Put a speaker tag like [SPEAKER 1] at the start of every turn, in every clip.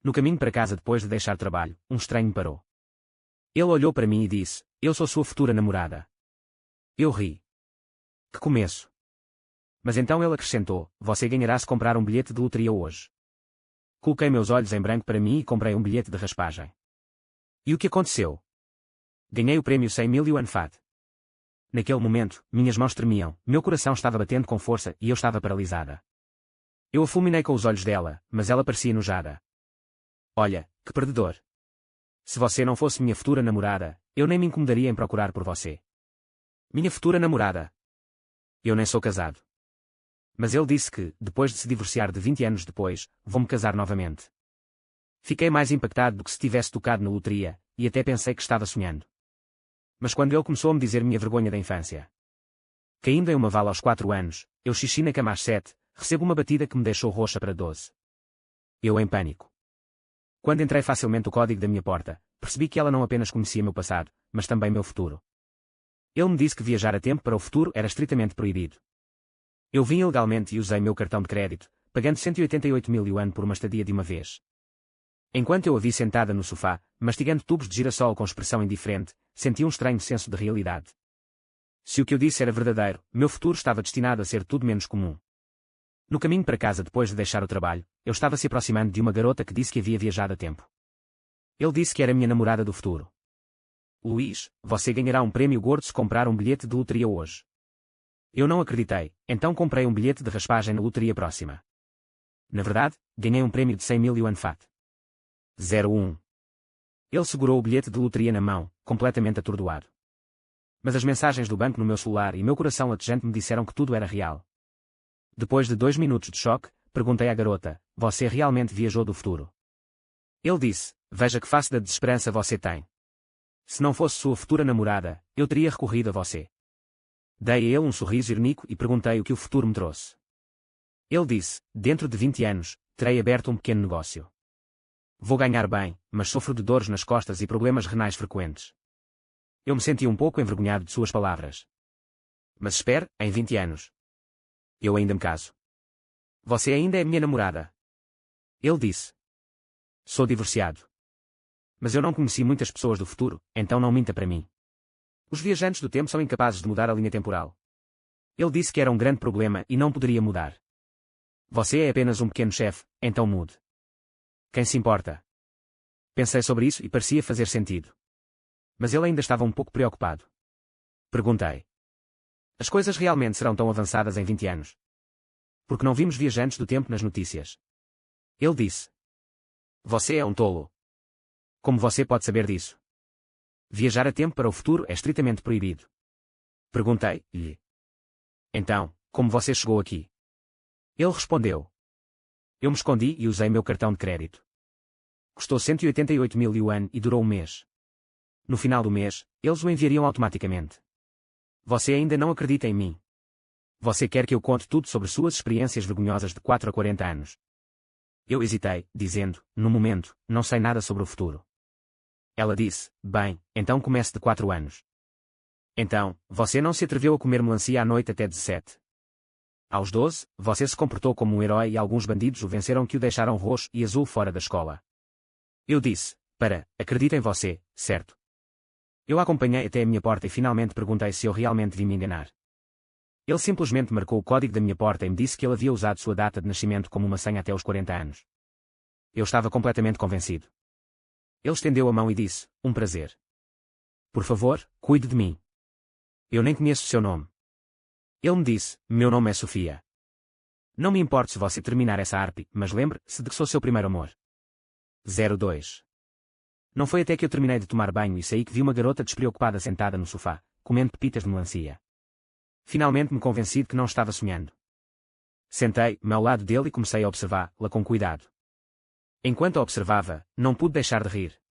[SPEAKER 1] No caminho para casa depois de deixar trabalho, um estranho me parou. Ele olhou para mim e disse, eu sou sua futura namorada. Eu ri. Que começo. Mas então ele acrescentou, você ganhará se comprar um bilhete de loteria hoje. Coloquei meus olhos em branco para mim e comprei um bilhete de raspagem. E o que aconteceu? Ganhei o prémio 100.000 yuan FAT. Naquele momento, minhas mãos tremiam, meu coração estava batendo com força e eu estava paralisada. Eu a fulminei com os olhos dela, mas ela parecia enojada. Olha, que perdedor. Se você não fosse minha futura namorada, eu nem me incomodaria em procurar por você. Minha futura namorada. Eu nem sou casado. Mas ele disse que, depois de se divorciar de 20 anos depois, vou-me casar novamente. Fiquei mais impactado do que se tivesse tocado na loteria, e até pensei que estava sonhando. Mas quando ele começou a me dizer minha vergonha da infância. Caindo em uma vala aos 4 anos, eu xixi na cama às 7, recebo uma batida que me deixou roxa para 12. Eu em pânico. Quando entrei facilmente o código da minha porta, percebi que ela não apenas conhecia meu passado, mas também meu futuro. Ele me disse que viajar a tempo para o futuro era estritamente proibido. Eu vim ilegalmente e usei meu cartão de crédito, pagando 188.000 yuan por uma estadia de uma vez. Enquanto eu a vi sentada no sofá, mastigando tubos de girassol com expressão indiferente, senti um estranho senso de realidade. Se o que eu disse era verdadeiro, meu futuro estava destinado a ser tudo menos comum. No caminho para casa depois de deixar o trabalho, eu estava se aproximando de uma garota que disse que havia viajado a tempo. Ele disse que era minha namorada do futuro. Luís, você ganhará um prémio gordo se comprar um bilhete de loteria hoje. Eu não acreditei, então comprei um bilhete de raspagem na loteria próxima. Na verdade, ganhei um prémio de 100.000 yuan FAT. 01. Ele segurou o bilhete de loteria na mão, completamente atordoado. Mas as mensagens do banco no meu celular e meu coração latejante me disseram que tudo era real. Depois de 2 minutos de choque, perguntei à garota, você realmente viajou do futuro? Ele disse, veja que face da desesperança você tem. Se não fosse sua futura namorada, eu teria recorrido a você. Dei a ele um sorriso irónico e perguntei o que o futuro me trouxe. Ele disse, dentro de 20 anos, terei aberto um pequeno negócio. Vou ganhar bem, mas sofro de dores nas costas e problemas renais frequentes. Eu me senti um pouco envergonhado de suas palavras. Mas espere, em 20 anos. Eu ainda me caso. Você ainda é minha namorada. Ele disse. Sou divorciado. Mas eu não conheci muitas pessoas do futuro, então não minta para mim. Os viajantes do tempo são incapazes de mudar a linha temporal. Ele disse que era um grande problema e não poderia mudar. Você é apenas um pequeno chefe, então mude. Quem se importa? Pensei sobre isso e parecia fazer sentido. Mas ele ainda estava um pouco preocupado. Perguntei. As coisas realmente serão tão avançadas em 20 anos? Porque não vimos viajantes do tempo nas notícias. Ele disse. Você é um tolo. Como você pode saber disso? Viajar a tempo para o futuro é estritamente proibido. Perguntei-lhe. Então, como você chegou aqui? Ele respondeu. Eu me escondi e usei meu cartão de crédito. Custou 188.000 yuan e durou um mês. No final do mês, eles o enviariam automaticamente. Você ainda não acredita em mim. Você quer que eu conte tudo sobre suas experiências vergonhosas de 4 a 40 anos? Eu hesitei, dizendo, no momento, não sei nada sobre o futuro. Ela disse, bem, então comece de 4 anos. Então, você não se atreveu a comer melancia à noite até 17. Aos 12, você se comportou como um herói e alguns bandidos o venceram que o deixaram roxo e azul fora da escola. Eu disse, acredito em você, certo? Eu a acompanhei até a minha porta e finalmente perguntei se eu realmente vi me enganar. Ele simplesmente marcou o código da minha porta e me disse que ele havia usado sua data de nascimento como uma senha até os 40 anos. Eu estava completamente convencido. Ele estendeu a mão e disse, um prazer. Por favor, cuide de mim. Eu nem conheço o seu nome. Ele me disse, meu nome é Sofia. Não me importa se você terminar essa harpe, mas lembre-se de que sou seu primeiro amor. 02. Não foi até que eu terminei de tomar banho e saí que vi uma garota despreocupada sentada no sofá, comendo pepitas de melancia. Finalmente me convenci de que não estava sonhando. Sentei-me ao lado dele e comecei a observá-la com cuidado. Enquanto a observava, não pude deixar de rir.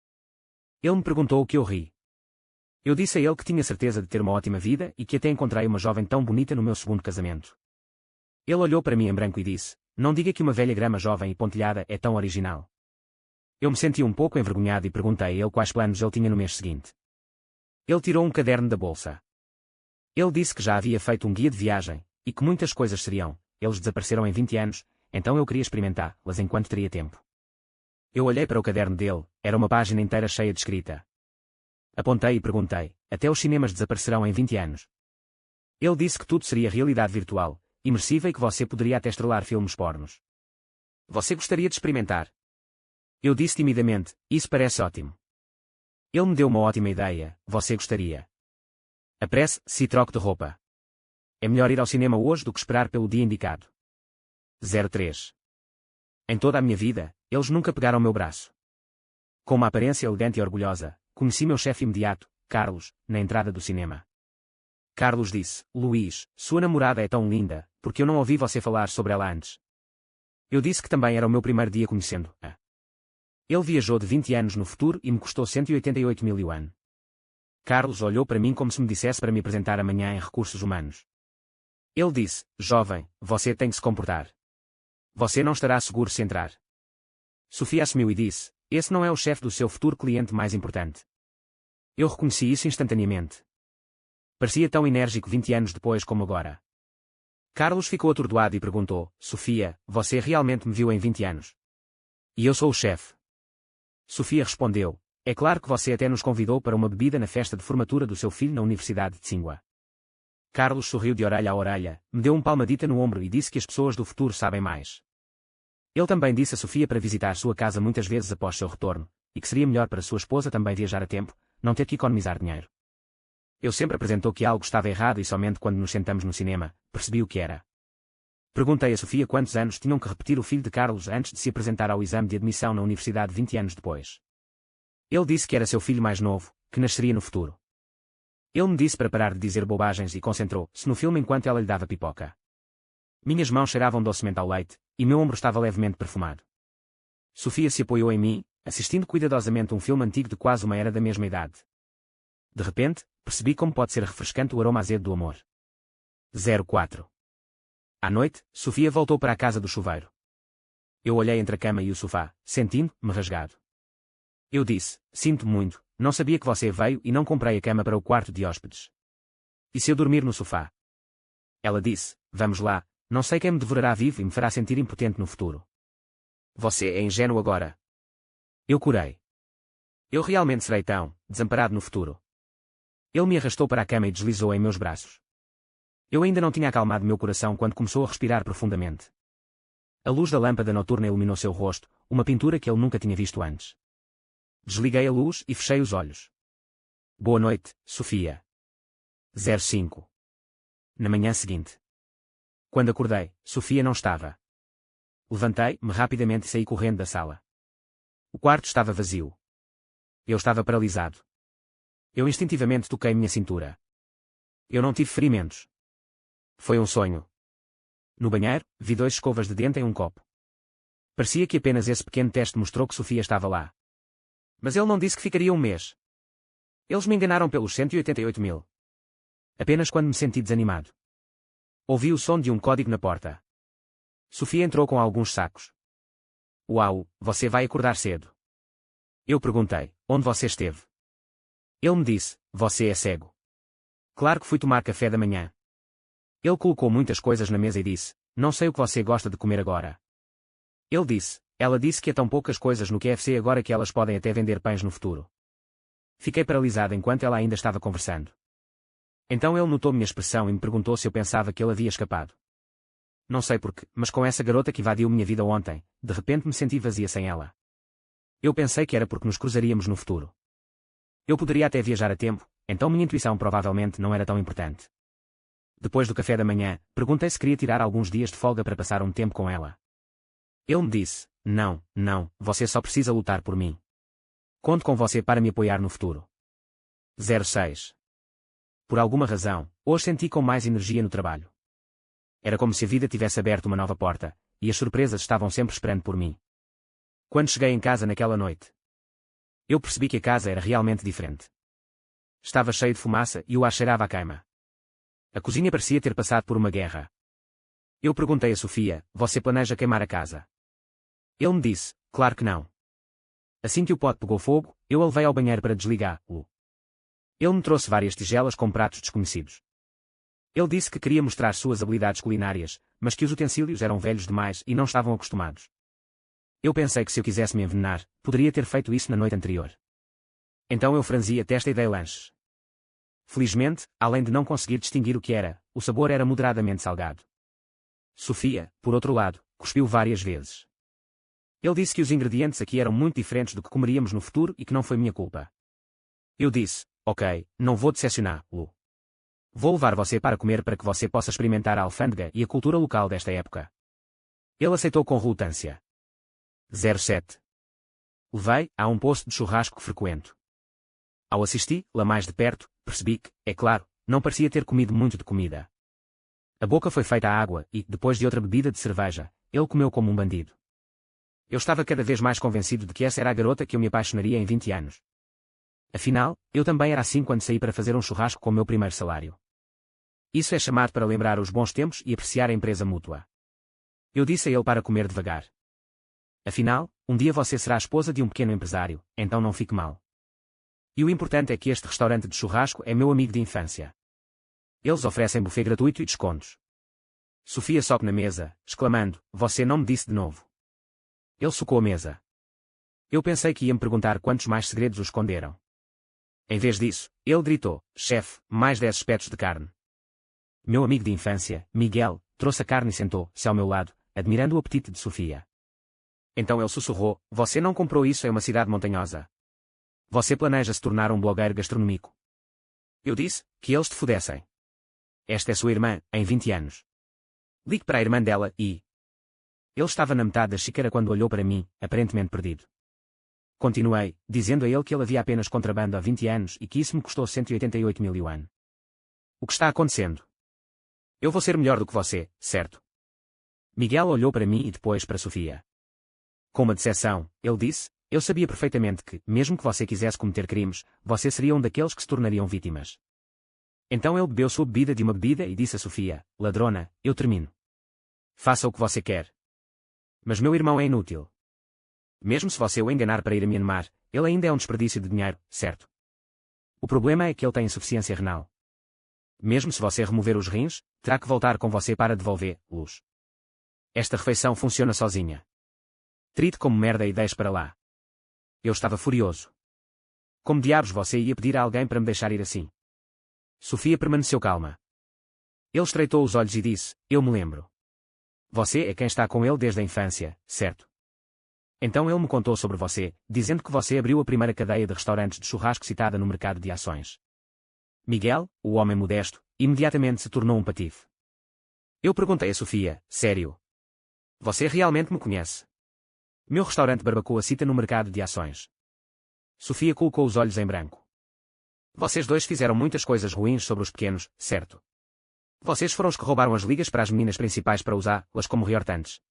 [SPEAKER 1] Ele me perguntou o que eu ri. Eu disse a ele que tinha certeza de ter uma ótima vida e que até encontrei uma jovem tão bonita no meu segundo casamento. Ele olhou para mim em branco e disse, não diga que uma velha grama jovem e pontilhada é tão original. Eu me senti um pouco envergonhado e perguntei a ele quais planos ele tinha no mês seguinte. Ele tirou um caderno da bolsa. Ele disse que já havia feito um guia de viagem, e que muitas coisas seriam, eles desapareceram em 20 anos, então eu queria experimentá-las enquanto teria tempo. Eu olhei para o caderno dele, era uma página inteira cheia de escrita. Apontei e perguntei, até os cinemas desaparecerão em 20 anos. Ele disse que tudo seria realidade virtual, imersiva e que você poderia até estrelar filmes pornos. Você gostaria de experimentar? Eu disse timidamente, isso parece ótimo. Ele me deu uma ótima ideia, você gostaria. Apresse-se e troque de roupa. É melhor ir ao cinema hoje do que esperar pelo dia indicado. 03. Em toda a minha vida, eles nunca pegaram meu braço. Com uma aparência elegante e orgulhosa, conheci meu chefe imediato, Carlos, na entrada do cinema. Carlos disse, Luís, sua namorada é tão linda, porque eu não ouvi você falar sobre ela antes. Eu disse que também era o meu primeiro dia conhecendo-a. Ele viajou de 20 anos no futuro e me custou 188 mil yuan. Carlos olhou para mim como se me dissesse para me apresentar amanhã em recursos humanos. Ele disse, jovem, você tem que se comportar. Você não estará seguro se entrar. Sofia assumiu e disse, esse não é o chefe do seu futuro cliente mais importante. Eu reconheci isso instantaneamente. Parecia tão enérgico 20 anos depois como agora. Carlos ficou atordoado e perguntou, Sofia, você realmente me viu em 20 anos? E eu sou o chefe. Sofia respondeu, é claro que você até nos convidou para uma bebida na festa de formatura do seu filho na Universidade de Tsinghua. Carlos sorriu de orelha a orelha, me deu uma palmadita no ombro e disse que as pessoas do futuro sabem mais. Ele também disse a Sofia para visitar sua casa muitas vezes após seu retorno, e que seria melhor para sua esposa também viajar a tempo, não ter que economizar dinheiro. Eu sempre apresentou que algo estava errado e somente quando nos sentamos no cinema, percebi o que era. Perguntei a Sofia quantos anos tinham que repetir o filho de Carlos antes de se apresentar ao exame de admissão na universidade 20 anos depois. Ele disse que era seu filho mais novo, que nasceria no futuro. Ele me disse para parar de dizer bobagens e concentrou-se no filme enquanto ela lhe dava pipoca. Minhas mãos cheiravam docemente ao leite, e meu ombro estava levemente perfumado. Sofia se apoiou em mim, assistindo cuidadosamente um filme antigo de quase uma era da mesma idade. De repente, percebi como pode ser refrescante o aroma azedo do amor. 04. À noite, Sofia voltou para a casa do chuveiro. Eu olhei entre a cama e o sofá, sentindo-me rasgado. Eu disse, sinto muito, não sabia que você veio e não comprei a cama para o quarto de hóspedes. E se eu dormir no sofá? Ela disse, vamos lá, não sei quem me devorará vivo e me fará sentir impotente no futuro. Você é ingênuo agora. Eu corei. Eu realmente serei tão desamparado no futuro. Ele me arrastou para a cama e deslizou em meus braços. Eu ainda não tinha acalmado meu coração quando começou a respirar profundamente. A luz da lâmpada noturna iluminou seu rosto, uma pintura que ele nunca tinha visto antes. Desliguei a luz e fechei os olhos. Boa noite, Sofia. 05. Na manhã seguinte. Quando acordei, Sofia não estava. Levantei-me rapidamente e saí correndo da sala. O quarto estava vazio. Eu estava paralisado. Eu instintivamente toquei minha cintura. Eu não tive ferimentos. Foi um sonho. No banheiro, vi 2 escovas de dente em um copo. Parecia que apenas esse pequeno teste mostrou que Sofia estava lá. Mas ele não disse que ficaria um mês. Eles me enganaram pelos 188 mil. Apenas quando me senti desanimado. Ouvi o som de um código na porta. Sofia entrou com alguns sacos. Uau, você vai acordar cedo. Eu perguntei, onde você esteve? Ele me disse, você é cego. Claro que fui tomar café da manhã. Ele colocou muitas coisas na mesa e disse, não sei o que você gosta de comer agora. Ele disse, ela disse que há tão poucas coisas no KFC agora que elas podem até vender pães no futuro. Fiquei paralisado enquanto ela ainda estava conversando. Então ele notou minha expressão e me perguntou se eu pensava que ele havia escapado. Não sei porquê, mas com essa garota que invadiu minha vida ontem, de repente me senti vazia sem ela. Eu pensei que era porque nos cruzaríamos no futuro. Eu poderia até viajar a tempo, então minha intuição provavelmente não era tão importante. Depois do café da manhã, perguntei se queria tirar alguns dias de folga para passar um tempo com ela. Ele me disse, não, você só precisa lutar por mim. Conto com você para me apoiar no futuro. 06. Por alguma razão, hoje senti com mais energia no trabalho. Era como se a vida tivesse aberto uma nova porta, e as surpresas estavam sempre esperando por mim. Quando cheguei em casa naquela noite, eu percebi que a casa era realmente diferente. Estava cheio de fumaça e o ar cheirava a queima. A cozinha parecia ter passado por uma guerra. Eu perguntei a Sofia, você planeja queimar a casa? Ele me disse, claro que não. Assim que o pote pegou fogo, eu a levei ao banheiro para desligá-lo. Ele me trouxe várias tigelas com pratos desconhecidos. Ele disse que queria mostrar suas habilidades culinárias, mas que os utensílios eram velhos demais e não estavam acostumados. Eu pensei que se eu quisesse me envenenar, poderia ter feito isso na noite anterior. Então eu franzi a testa e dei lanches. Felizmente, além de não conseguir distinguir o que era, o sabor era moderadamente salgado. Sofia, por outro lado, cuspiu várias vezes. Ele disse que os ingredientes aqui eram muito diferentes do que comeríamos no futuro e que não foi minha culpa. Eu disse, ok, não vou decepcioná-lo. Vou levar você para comer para que você possa experimentar a alfândega e a cultura local desta época. Ele aceitou com relutância. 07. Levei a um posto de churrasco que frequento. Ao assisti, lá mais de perto, percebi que, é claro, não parecia ter comido muito de comida. A boca foi feita a água e, depois de outra bebida de cerveja, ele comeu como um bandido. Eu estava cada vez mais convencido de que essa era a garota que eu me apaixonaria em 20 anos. Afinal, eu também era assim quando saí para fazer um churrasco com o meu primeiro salário. Isso é chamado para lembrar os bons tempos e apreciar a empresa mútua. Eu disse a ele para comer devagar. Afinal, um dia você será a esposa de um pequeno empresário, então não fique mal. E o importante é que este restaurante de churrasco é meu amigo de infância. Eles oferecem buffet gratuito e descontos. Sofia sobe na mesa, exclamando, você não me disse de novo. Ele socou a mesa. Eu pensei que ia me perguntar quantos mais segredos o esconderam. Em vez disso, ele gritou, chefe, mais 10 espetos de carne. Meu amigo de infância, Miguel, trouxe a carne e sentou-se ao meu lado, admirando o apetite de Sofia. Então ele sussurrou, você não comprou isso em uma cidade montanhosa. Você planeja se tornar um blogueiro gastronômico. Eu disse, que eles te fudessem. Esta é sua irmã, em 20 anos. Ligue para a irmã dela e... Ele estava na metade da xícara quando olhou para mim, aparentemente perdido. Continuei, dizendo a ele que ele havia apenas contrabando há 20 anos e que isso me custou 188 mil yuan. O que está acontecendo? Eu vou ser melhor do que você, certo? Miguel olhou para mim e depois para Sofia. Com uma decepção, ele disse, eu sabia perfeitamente que, mesmo que você quisesse cometer crimes, você seria um daqueles que se tornariam vítimas. Então ele bebeu sua bebida de uma bebida e disse a Sofia, ladrona, eu termino. Faça o que você quer. Mas meu irmão é inútil. Mesmo se você o enganar para ir a Myanmar, ele ainda é um desperdício de dinheiro, certo? O problema é que ele tem insuficiência renal. Mesmo se você remover os rins, terá que voltar com você para devolver-los. Esta refeição funciona sozinha. Trite como merda e deixe para lá. Eu estava furioso. Como diabos você ia pedir a alguém para me deixar ir assim? Sofia permaneceu calma. Ele estreitou os olhos e disse, eu me lembro. Você é quem está com ele desde a infância, certo? Então ele me contou sobre você, dizendo que você abriu a primeira cadeia de restaurantes de churrasco citada no mercado de ações. Miguel, o homem modesto, imediatamente se tornou um patife. Eu perguntei a Sofia, sério? Você realmente me conhece? Meu restaurante barbacoa cita no mercado de ações. Sofia colocou os olhos em branco. Vocês dois fizeram muitas coisas ruins sobre os pequenos, certo? Vocês foram os que roubaram as ligas para as meninas principais para usá-las como reortantes.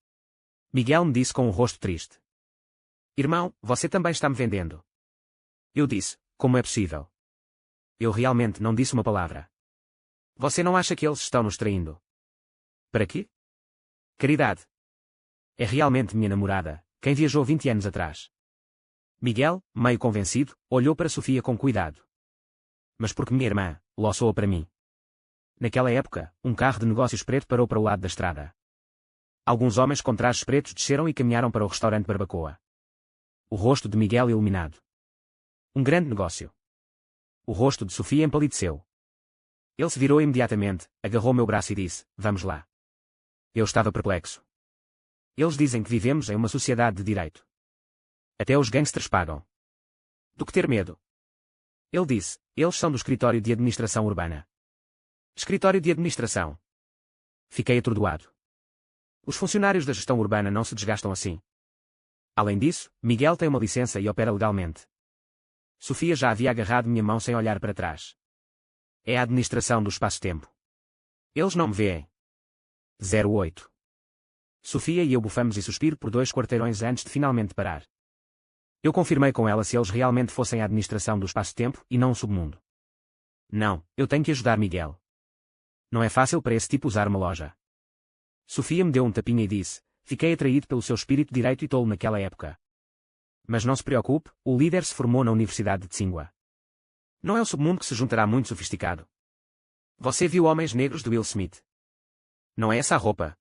[SPEAKER 1] Miguel me disse com um rosto triste. Irmão, você também está me vendendo. Eu disse, como é possível? Eu realmente não disse uma palavra. Você não acha que eles estão nos traindo? Para quê? Caridade. É realmente minha namorada, quem viajou 20 anos atrás. Miguel, meio convencido, olhou para Sofia com cuidado. Mas porque minha irmã, lançou-a para mim. Naquela época, um carro de negócios preto parou para o lado da estrada. Alguns homens com trajes pretos desceram e caminharam para o restaurante barbacoa. O rosto de Miguel iluminado. Um grande negócio. O rosto de Sofia empalideceu. Ele se virou imediatamente, agarrou meu braço e disse, vamos lá. Eu estava perplexo. Eles dizem que vivemos em uma sociedade de direito. Até os gangsters pagam. Do que ter medo? Ele disse, eles são do escritório de administração urbana. Escritório de administração. Fiquei atordoado. Os funcionários da gestão urbana não se desgastam assim. Além disso, Miguel tem uma licença e opera legalmente. Sofia já havia agarrado minha mão sem olhar para trás. É a administração do espaço-tempo. Eles não me veem. 08. Sofia e eu bufamos e suspiro por 2 quarteirões antes de finalmente parar. Eu confirmei com ela se eles realmente fossem a administração do espaço-tempo e não o submundo. Não, eu tenho que ajudar Miguel. Não é fácil para esse tipo usar uma loja. Sofia me deu um tapinha e disse, fiquei atraído pelo seu espírito direito e tolo naquela época. Mas não se preocupe, o líder se formou na Universidade de Tsinghua. Não é o submundo que se juntará muito sofisticado. Você viu Homens Negros de Will Smith? Não é essa a roupa?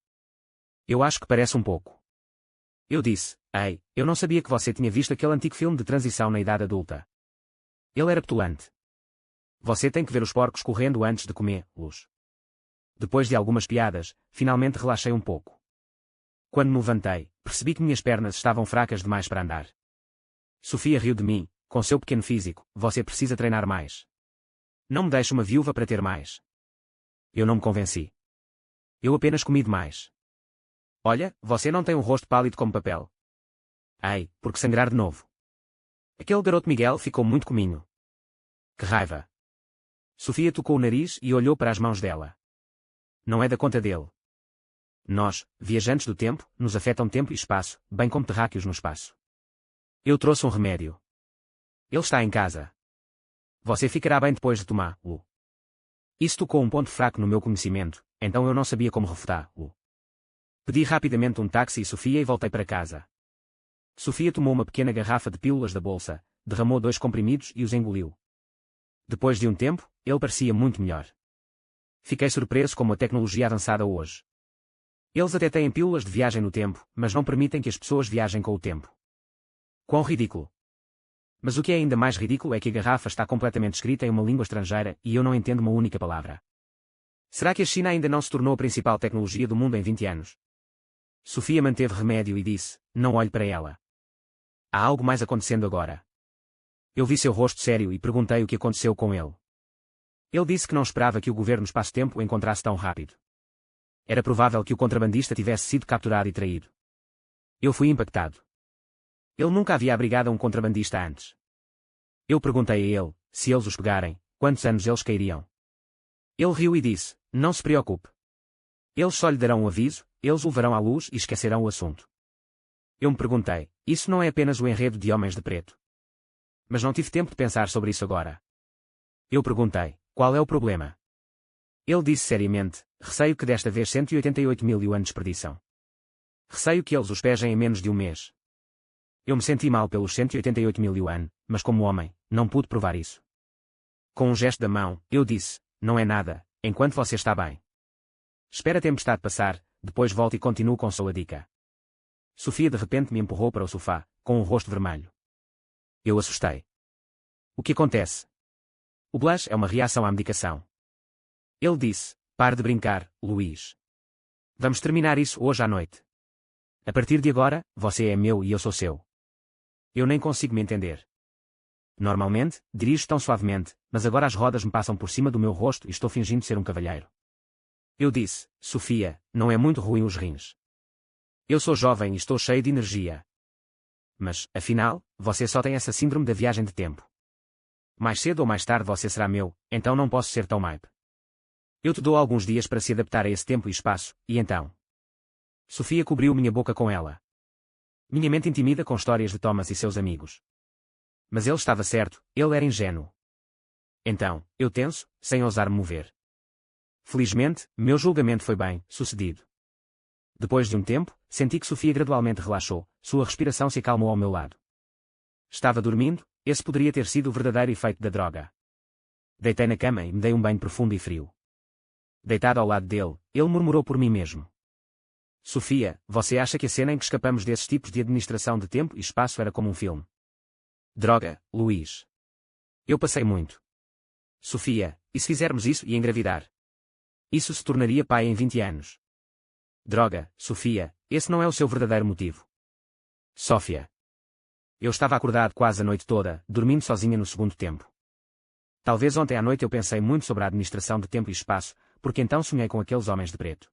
[SPEAKER 1] Eu acho que parece um pouco. Eu disse, ei, eu não sabia que você tinha visto aquele antigo filme de transição na idade adulta. Ele era petulante. Você tem que ver os porcos correndo antes de comê-los. Depois de algumas piadas, finalmente relaxei um pouco. Quando me levantei, percebi que minhas pernas estavam fracas demais para andar. Sofia riu de mim, com seu pequeno físico, você precisa treinar mais. Não me deixe uma viúva para ter mais. Eu não me convenci. Eu apenas comi demais. Olha, você não tem um rosto pálido como papel. Ei, porque sangrar de novo. Aquele garoto Miguel ficou muito cominho. Que raiva. Sofia tocou o nariz e olhou para as mãos dela. Não é da conta dele. Nós, viajantes do tempo, nos afetam tempo e espaço, bem como terráqueos no espaço. Eu trouxe um remédio. Ele está em casa. Você ficará bem depois de tomá-lo. Isso tocou um ponto fraco no meu conhecimento, então eu não sabia como refutá-lo. Pedi rapidamente um táxi e Sofia e voltei para casa. Sofia tomou uma pequena garrafa de pílulas da bolsa, derramou 2 comprimidos e os engoliu. Depois de um tempo, ele parecia muito melhor. Fiquei surpreso como a tecnologia avançada hoje. Eles até têm pílulas de viagem no tempo, mas não permitem que as pessoas viajem com o tempo. Quão ridículo! Mas o que é ainda mais ridículo é que a garrafa está completamente escrita em uma língua estrangeira e eu não entendo uma única palavra. Será que a China ainda não se tornou a principal tecnologia do mundo em 20 anos? Sofia manteve remédio e disse, não olhe para ela. Há algo mais acontecendo agora. Eu vi seu rosto sério e perguntei o que aconteceu com ele. Ele disse que não esperava que o governo espaço-tempo o encontrasse tão rápido. Era provável que o contrabandista tivesse sido capturado e traído. Eu fui impactado. Ele nunca havia abrigado a um contrabandista antes. Eu perguntei a ele, se eles os pegarem, quantos anos eles cairiam. Ele riu e disse, não se preocupe. Eles só lhe darão um aviso, eles o levarão à luz e esquecerão o assunto. Eu me perguntei, isso não é apenas o enredo de Homens de Preto? Mas não tive tempo de pensar sobre isso agora. Eu perguntei, qual é o problema? Ele disse seriamente, receio que desta vez 188 mil yuan desperdiçam. Receio que eles os pejem em menos de um mês. Eu me senti mal pelos 188 mil yuan, mas como homem, não pude provar isso. Com um gesto da mão, eu disse, não é nada, enquanto você está bem. Espera a tempestade passar, depois volta e continue com sua dica. Sofia de repente me empurrou para o sofá, com o rosto vermelho. Eu assustei. O que acontece? O blush é uma reação à medicação. Ele disse, pare de brincar, Luís. Vamos terminar isso hoje à noite. A partir de agora, você é meu e eu sou seu. Eu nem consigo me entender. Normalmente, dirijo tão suavemente, mas agora as rodas me passam por cima do meu rosto e estou fingindo ser um cavalheiro. Eu disse, Sofia, não é muito ruim os rins. Eu sou jovem e estou cheio de energia. Mas, afinal, você só tem essa síndrome da viagem de tempo. Mais cedo ou mais tarde você será meu, então não posso ser tão maipe. Eu te dou alguns dias para se adaptar a esse tempo e espaço, e então? Sofia cobriu minha boca com ela. Minha mente intimida com histórias de Thomas e seus amigos. Mas ele estava certo, ele era ingênuo. Então, eu tenso, sem ousar me mover. Felizmente, meu julgamento foi bem sucedido. Depois de um tempo, senti que Sofia gradualmente relaxou, sua respiração se acalmou ao meu lado. Estava dormindo, esse poderia ter sido o verdadeiro efeito da droga. Deitei na cama e me dei um banho profundo e frio. Deitado ao lado dele, ele murmurou por mim mesmo. Sofia, você acha que a cena em que escapamos desses tipos de administração de tempo e espaço era como um filme? Droga, Luís. Eu passei muito. Sofia, e se fizermos isso e engravidar? Isso se tornaria pai em 20 anos. Droga, Sofia, esse não é o seu verdadeiro motivo. Sofia. Eu estava acordado quase a noite toda, dormindo sozinha no segundo tempo. Talvez ontem à noite eu pensei muito sobre a administração de tempo e espaço, porque então sonhei com aqueles homens de preto.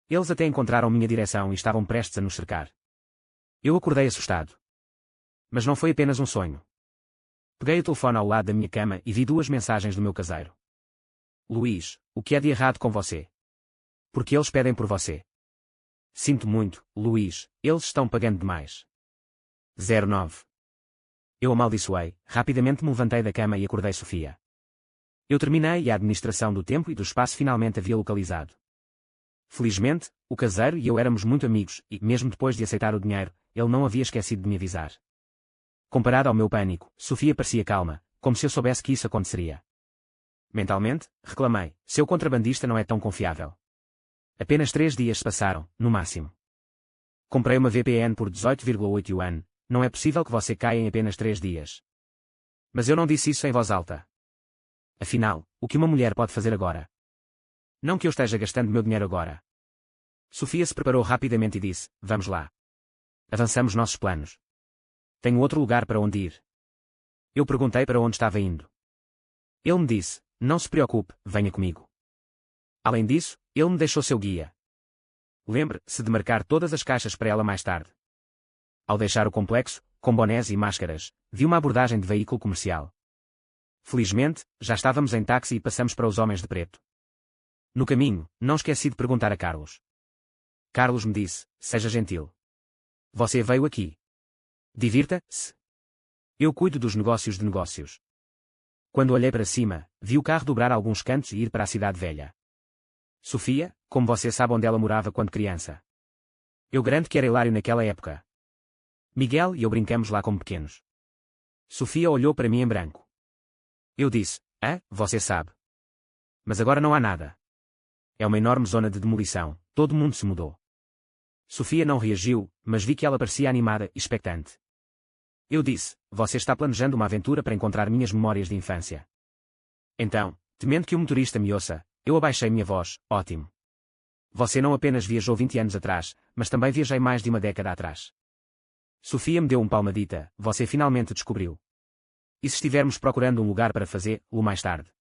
[SPEAKER 1] Eles até encontraram minha direção e estavam prestes a nos cercar. Eu acordei assustado. Mas não foi apenas um sonho. Peguei o telefone ao lado da minha cama e vi 2 mensagens do meu caseiro. Luís, o que é de errado com você? Porque eles pedem por você. Sinto muito, Luís, eles estão pagando demais. 09. Eu amaldiçoei, rapidamente me levantei da cama e acordei Sofia. Eu terminei e a administração do tempo e do espaço finalmente havia localizado. Felizmente, o caseiro e eu éramos muito amigos e, mesmo depois de aceitar o dinheiro, ele não havia esquecido de me avisar. Comparado ao meu pânico, Sofia parecia calma, como se eu soubesse que isso aconteceria. Mentalmente, reclamei, seu contrabandista não é tão confiável. Apenas 3 dias se passaram, no máximo. Comprei uma VPN por 18,8 yuan, não é possível que você caia em apenas 3 dias. Mas eu não disse isso em voz alta. Afinal, o que uma mulher pode fazer agora? Não que eu esteja gastando meu dinheiro agora. Sofia se preparou rapidamente e disse, vamos lá. Avançamos nossos planos. Tenho outro lugar para onde ir. Eu perguntei para onde estava indo. Ele me disse, não se preocupe, venha comigo. Além disso, ele me deixou seu guia. Lembre-se de marcar todas as caixas para ela mais tarde. Ao deixar o complexo, com bonés e máscaras, vi uma abordagem de veículo comercial. Felizmente, já estávamos em táxi e passamos para os homens de preto. No caminho, não esqueci de perguntar a Carlos. Carlos me disse, seja gentil. Você veio aqui. Divirta-se. Eu cuido dos negócios de negócios. Quando olhei para cima, vi o carro dobrar alguns cantos e ir para a cidade velha. Sofia, como você sabe onde ela morava quando criança. Eu garanto que era hilário naquela época. Miguel e eu brincamos lá como pequenos. Sofia olhou para mim em branco. Eu disse, você sabe. Mas agora não há nada. É uma enorme zona de demolição, todo mundo se mudou. Sofia não reagiu, mas vi que ela parecia animada e expectante. Eu disse, você está planejando uma aventura para encontrar minhas memórias de infância. Então, temendo que o motorista me ouça, eu abaixei minha voz, ótimo. Você não apenas viajou 20 anos atrás, mas também viajei mais de uma década atrás. Sofia me deu um palmadita, você finalmente descobriu. E se estivermos procurando um lugar para fazê-lo mais tarde?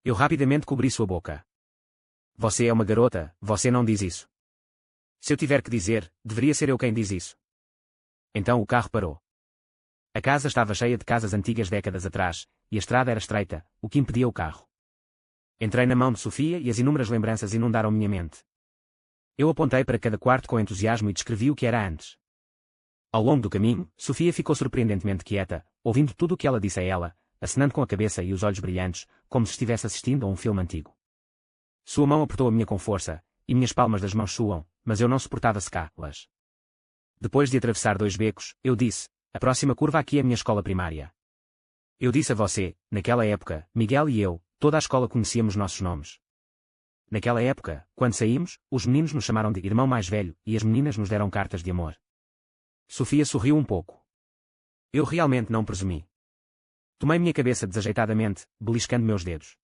[SPEAKER 1] Eu rapidamente cobri sua boca. Você é uma garota, você não diz isso. Se eu tiver que dizer, deveria ser eu quem diz isso. Então o carro parou. A casa estava cheia de casas antigas décadas atrás, e a estrada era estreita, o que impedia o carro. Entrei na mão de Sofia e as inúmeras lembranças inundaram minha mente. Eu apontei para cada quarto com entusiasmo e descrevi o que era antes. Ao longo do caminho, Sofia ficou surpreendentemente quieta, ouvindo tudo o que ela disse a ela, acenando com a cabeça e os olhos brilhantes, como se estivesse assistindo a um filme antigo. Sua mão apertou a minha com força, e minhas palmas das mãos suam, mas eu não suportava secá-las. Depois de atravessar 2 becos, eu disse, a próxima curva aqui é a minha escola primária. Eu disse a você, naquela época, Miguel e eu, toda a escola conhecíamos nossos nomes. Naquela época, quando saímos, os meninos nos chamaram de irmão mais velho, e as meninas nos deram cartas de amor. Sofia sorriu um pouco. Eu realmente não presumi. Tomei minha cabeça desajeitadamente, beliscando meus dedos.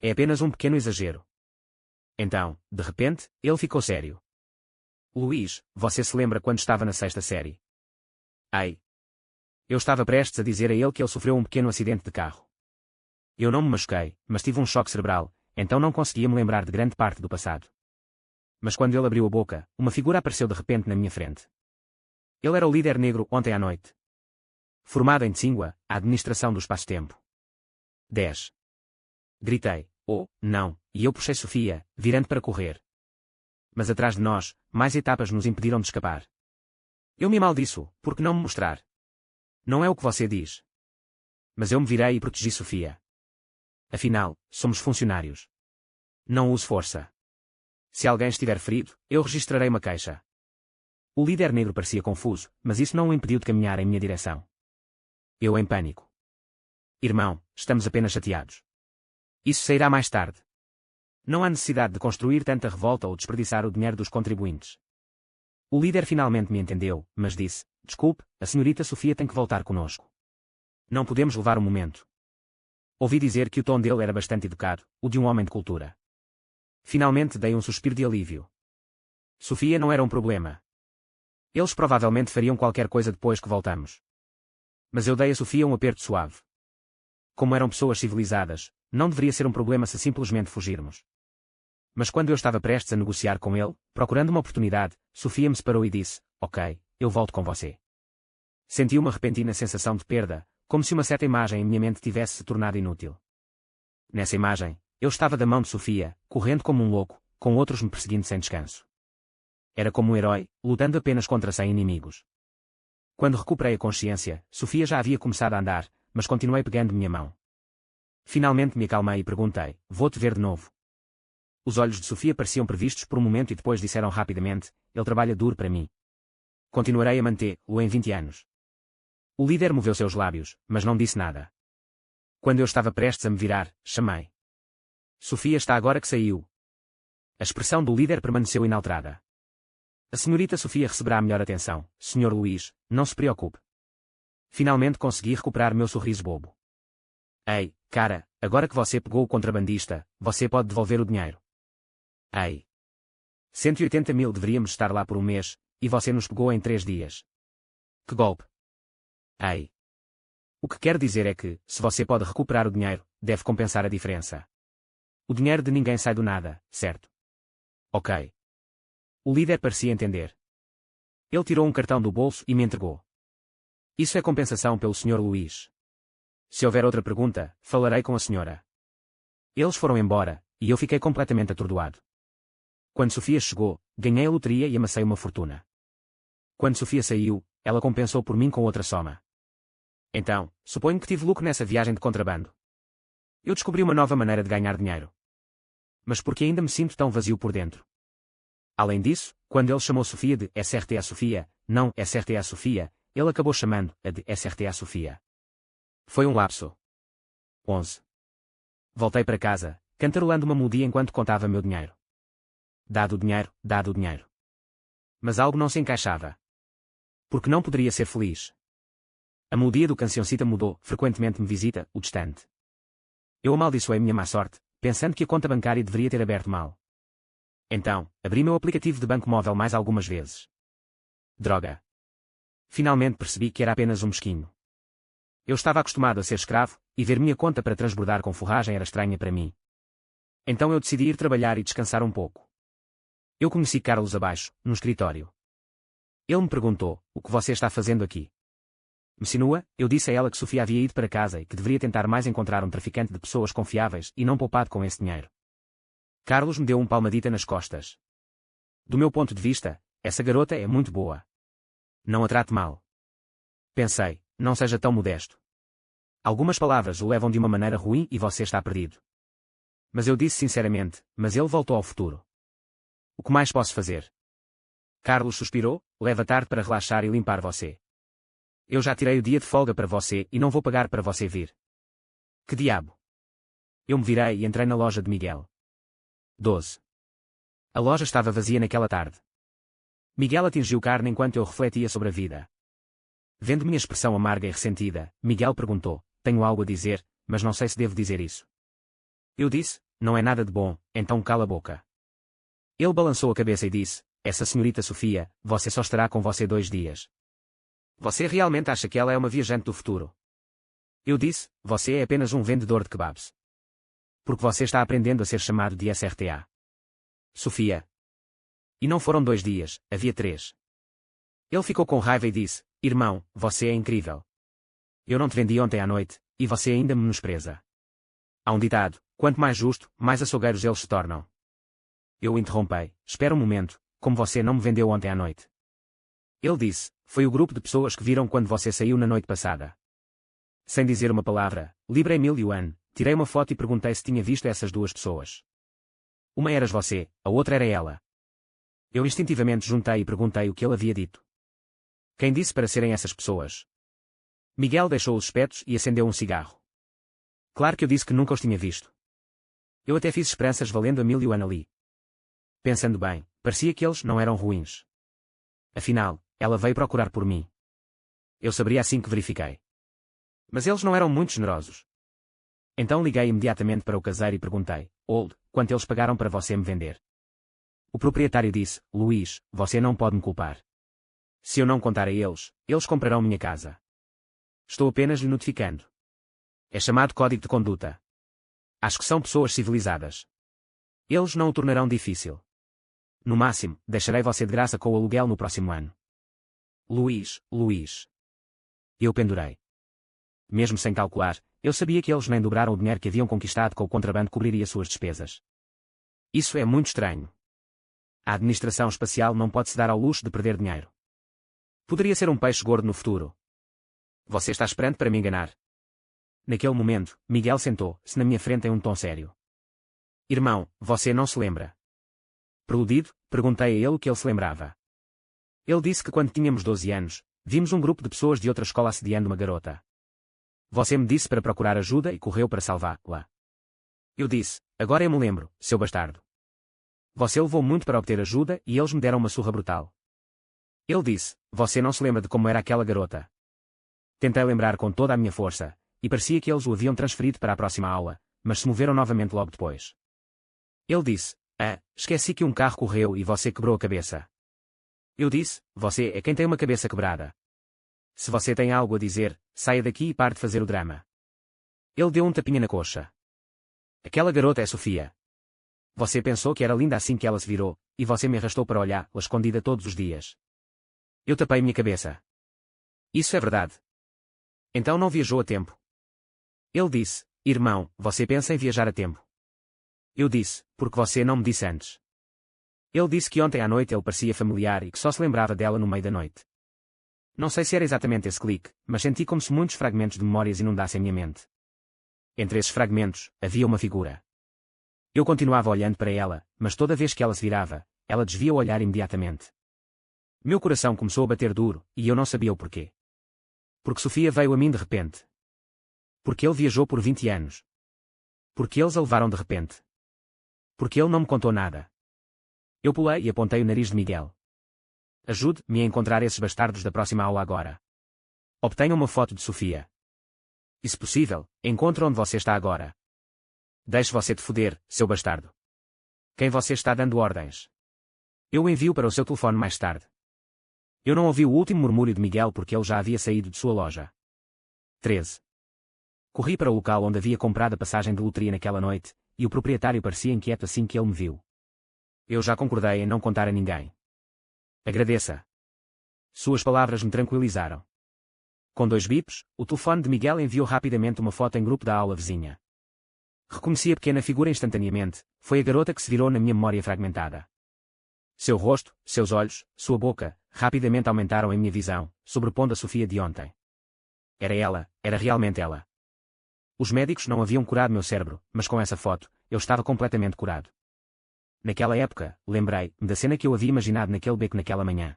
[SPEAKER 1] É apenas um pequeno exagero. Então, de repente, ele ficou sério. Luís, você se lembra quando estava na 6ª série? Ai. Eu estava prestes a dizer a ele que ele sofreu um pequeno acidente de carro. Eu não me machuquei, mas tive um choque cerebral, então não conseguia me lembrar de grande parte do passado. Mas quando ele abriu a boca, uma figura apareceu de repente na minha frente. Ele era o líder negro ontem à noite. Formado em Tsingua, a administração do espaço-tempo. 10. Gritei, oh, não, e eu puxei Sofia, virando para correr. Mas atrás de nós, mais etapas nos impediram de escapar. Eu me amaldiço, por que não me mostrar? Não é o que você diz. Mas eu me virei e protegi Sofia. Afinal, somos funcionários. Não use força. Se alguém estiver ferido, eu registrarei uma queixa. O líder negro parecia confuso, mas isso não o impediu de caminhar em minha direção. Eu em pânico. Irmão, estamos apenas chateados. Isso sairá mais tarde. Não há necessidade de construir tanta revolta ou desperdiçar o dinheiro dos contribuintes. O líder finalmente me entendeu, mas disse, desculpe, a senhorita Sofia tem que voltar conosco. Não podemos levar um momento. Ouvi dizer que o tom dele era bastante educado, o de um homem de cultura. Finalmente dei um suspiro de alívio. Sofia não era um problema. Eles provavelmente fariam qualquer coisa depois que voltamos. Mas eu dei a Sofia um aperto suave. Como eram pessoas civilizadas, não deveria ser um problema se simplesmente fugirmos. Mas quando eu estava prestes a negociar com ele, procurando uma oportunidade, Sofia me separou e disse, ok, eu volto com você. Senti uma repentina sensação de perda, como se uma certa imagem em minha mente tivesse se tornado inútil. Nessa imagem, eu estava da mão de Sofia, correndo como um louco, com outros me perseguindo sem descanso. Era como um herói, lutando apenas contra 100 inimigos. Quando recuperei a consciência, Sofia já havia começado a andar, mas continuei pegando minha mão. Finalmente me acalmei e perguntei, vou-te ver de novo. Os olhos de Sofia pareciam previstos por um momento e depois disseram rapidamente, ele trabalha duro para mim. Continuarei a mantê-lo em 20 anos. O líder moveu seus lábios, mas não disse nada. Quando eu estava prestes a me virar, chamei. Sofia está agora que saiu. A expressão do líder permaneceu inalterada. A senhorita Sofia receberá a melhor atenção, Sr. Luís, não se preocupe. Finalmente consegui recuperar meu sorriso bobo. Ei, cara, agora que você pegou o contrabandista, você pode devolver o dinheiro. Ei. 180.000 deveríamos estar lá por um mês, e você nos pegou em 3 dias. Que golpe. Ei. O que quero dizer é que, se você pode recuperar o dinheiro, deve compensar a diferença. O dinheiro de ninguém sai do nada, certo? Ok. O líder parecia entender. Ele tirou um cartão do bolso e me entregou. Isso é compensação pelo Sr. Luís. Se houver outra pergunta, falarei com a senhora. Eles foram embora, e eu fiquei completamente atordoado. Quando Sofia chegou, ganhei a loteria e amassei uma fortuna. Quando Sofia saiu, ela compensou por mim com outra soma. Então, suponho que tive lucro nessa viagem de contrabando. Eu descobri uma nova maneira de ganhar dinheiro. Mas por que ainda me sinto tão vazio por dentro? Além disso, quando ele chamou Sofia de SRTA Sofia, não SRTA Sofia, ele acabou chamando-a de SRTA Sofia. Foi um lapso. 11. Voltei para casa, cantarolando uma melodia enquanto contava meu dinheiro. Dado o dinheiro, dado o dinheiro. Mas algo não se encaixava. Porque não poderia ser feliz. A melodia do cancioncita mudou, frequentemente me visita, o distante. Eu amaldiçoei minha má sorte, pensando que a conta bancária deveria ter aberto mal. Então, abri meu aplicativo de banco móvel mais algumas vezes. Droga. Finalmente percebi que era apenas um mesquinho. Eu estava acostumado a ser escravo, e ver minha conta para transbordar com forragem era estranha para mim. Então eu decidi ir trabalhar e descansar um pouco. Eu conheci Carlos abaixo, no escritório. Ele me perguntou, o que você está fazendo aqui? Me sinua, eu disse a ela que Sofia havia ido para casa e que deveria tentar mais encontrar um traficante de pessoas confiáveis e não poupado com esse dinheiro. Carlos me deu um palmadita nas costas. Do meu ponto de vista, essa garota é muito boa. Não a trate mal. Pensei, não seja tão modesto. Algumas palavras o levam de uma maneira ruim e você está perdido. Mas eu disse sinceramente, mas ele voltou ao futuro. O que mais posso fazer? Carlos suspirou, leva tarde para relaxar e limpar você. Eu já tirei o dia de folga para você e não vou pagar para você vir. Que diabo? Eu me virei e entrei na loja de Miguel. 12. A loja estava vazia naquela tarde. Miguel atingiu carne enquanto eu refletia sobre a vida. Vendo minha expressão amarga e ressentida, Miguel perguntou, tenho algo a dizer, mas não sei se devo dizer isso. Eu disse, não é nada de bom, então cala a boca. Ele balançou a cabeça e disse, essa senhorita Sofia, você só estará com você 2 dias. Você realmente acha que ela é uma viajante do futuro? Eu disse, você é apenas um vendedor de kebabs. Porque você está aprendendo a ser chamado de SRTA. Sofia. E não foram 2 dias, havia 3. Ele ficou com raiva e disse, irmão, você é incrível. Eu não te vendi ontem à noite, e você ainda me menospreza. Há um ditado, quanto mais justo, mais açougueiros eles se tornam. Eu o interrompei, espera um momento, como você não me vendeu ontem à noite? Ele disse, foi o grupo de pessoas que viram quando você saiu na noite passada. Sem dizer uma palavra, librei 1000 yuan, tirei uma foto e perguntei se tinha visto essas 2 pessoas. Uma eras você, a outra era ela. Eu instintivamente juntei e perguntei o que ele havia dito. Quem disse para serem essas pessoas? Miguel deixou os espetos e acendeu um cigarro. Claro que eu disse que nunca os tinha visto. Eu até fiz esperanças valendo a 1000 yuan ali. Pensando bem, parecia que eles não eram ruins. Afinal, ela veio procurar por mim. Eu saberia assim que verifiquei. Mas eles não eram muito generosos. Então liguei imediatamente para o caseiro e perguntei, Old, quanto eles pagaram para você me vender? O proprietário disse, Luís, você não pode me culpar. Se eu não contar a eles, eles comprarão minha casa. Estou apenas lhe notificando. É chamado código de conduta. Acho que são pessoas civilizadas. Eles não o tornarão difícil. No máximo, deixarei você de graça com o aluguel no próximo ano. Luís. Eu pendurei. Mesmo sem calcular, eu sabia que eles nem dobraram o dinheiro que haviam conquistado com o contrabando cobriria suas despesas. Isso é muito estranho. A administração espacial não pode se dar ao luxo de perder dinheiro. Poderia ser um peixe gordo no futuro. Você está esperando para me enganar. Naquele momento, Miguel sentou-se na minha frente em um tom sério. Irmão, você não se lembra? Preludido, perguntei a ele o que ele se lembrava. Ele disse que quando tínhamos 12 anos, vimos um grupo de pessoas de outra escola assediando uma garota. Você me disse para procurar ajuda e correu para salvá-la. Eu disse, agora eu me lembro, seu bastardo. Você levou muito para obter ajuda e eles me deram uma surra brutal. Ele disse, você não se lembra de como era aquela garota? Tentei lembrar com toda a minha força, e parecia que eles o haviam transferido para a próxima aula, mas se moveram novamente logo depois. Ele disse, esqueci que um carro correu e você quebrou a cabeça. Eu disse, você é quem tem uma cabeça quebrada. Se você tem algo a dizer, saia daqui e pare de fazer o drama. Ele deu um tapinha na coxa. Aquela garota é Sofia. Você pensou que era linda assim que ela se virou, e você me arrastou para olhá-la escondida todos os dias. Eu tapei minha cabeça. Isso é verdade. Então não viajou a tempo. Ele disse, irmão, você pensa em viajar a tempo. Eu disse, porque você não me disse antes. Ele disse que ontem à noite ele parecia familiar e que só se lembrava dela no meio da noite. Não sei se era exatamente esse clique, mas senti como se muitos fragmentos de memórias inundassem minha mente. Entre esses fragmentos, havia uma figura. Eu continuava olhando para ela, mas toda vez que ela se virava, ela desvia o olhar imediatamente. Meu coração começou a bater duro, e eu não sabia o porquê. Porque Sofia veio a mim de repente. Porque ele viajou por 20 anos. Porque eles a levaram de repente. Porque ele não me contou nada. Eu pulei e apontei o nariz de Miguel. Ajude-me a encontrar esses bastardos da próxima aula agora. Obtenha uma foto de Sofia. E se possível, encontre onde você está agora. Deixe você de foder, seu bastardo. Quem você está dando ordens? Eu o envio para o seu telefone mais tarde. Eu não ouvi o último murmúrio de Miguel porque ele já havia saído de sua loja. 13. Corri para o local onde havia comprado a passagem de loteria naquela noite, e o proprietário parecia inquieto assim que ele me viu. Eu já concordei em não contar a ninguém. Agradeça. Suas palavras me tranquilizaram. Com 2 bips, o telefone de Miguel enviou rapidamente uma foto em grupo da aula vizinha. Reconheci a pequena figura instantaneamente, foi a garota que se virou na minha memória fragmentada. Seu rosto, seus olhos, sua boca, rapidamente aumentaram em minha visão, sobrepondo a Sofia de ontem. Era ela, era realmente ela. Os médicos não haviam curado meu cérebro, mas com essa foto, eu estava completamente curado. Naquela época, lembrei-me da cena que eu havia imaginado naquele beco naquela manhã.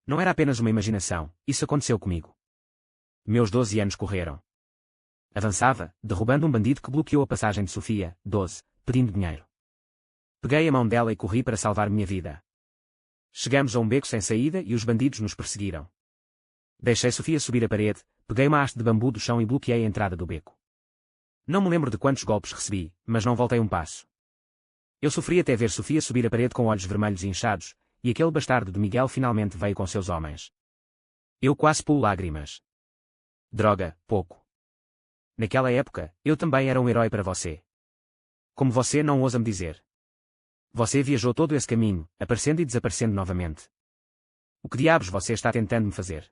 [SPEAKER 1] Não era apenas uma imaginação, isso aconteceu comigo. Meus 12 anos correram. Avançava, derrubando um bandido que bloqueou a passagem de Sofia, 12, pedindo dinheiro. Peguei a mão dela e corri para salvar minha vida. Chegamos a um beco sem saída e os bandidos nos perseguiram. Deixei Sofia subir a parede, peguei uma haste de bambu do chão e bloqueei a entrada do beco. Não me lembro de quantos golpes recebi, mas não voltei um passo. Eu sofri até ver Sofia subir a parede com olhos vermelhos e inchados, e aquele bastardo de Miguel finalmente veio com seus homens. Eu quase pulo lágrimas. Droga, pouco. Naquela época, eu também era um herói para você. Como você não ousa me dizer. Você viajou todo esse caminho, aparecendo e desaparecendo novamente. O que diabos você está tentando me fazer?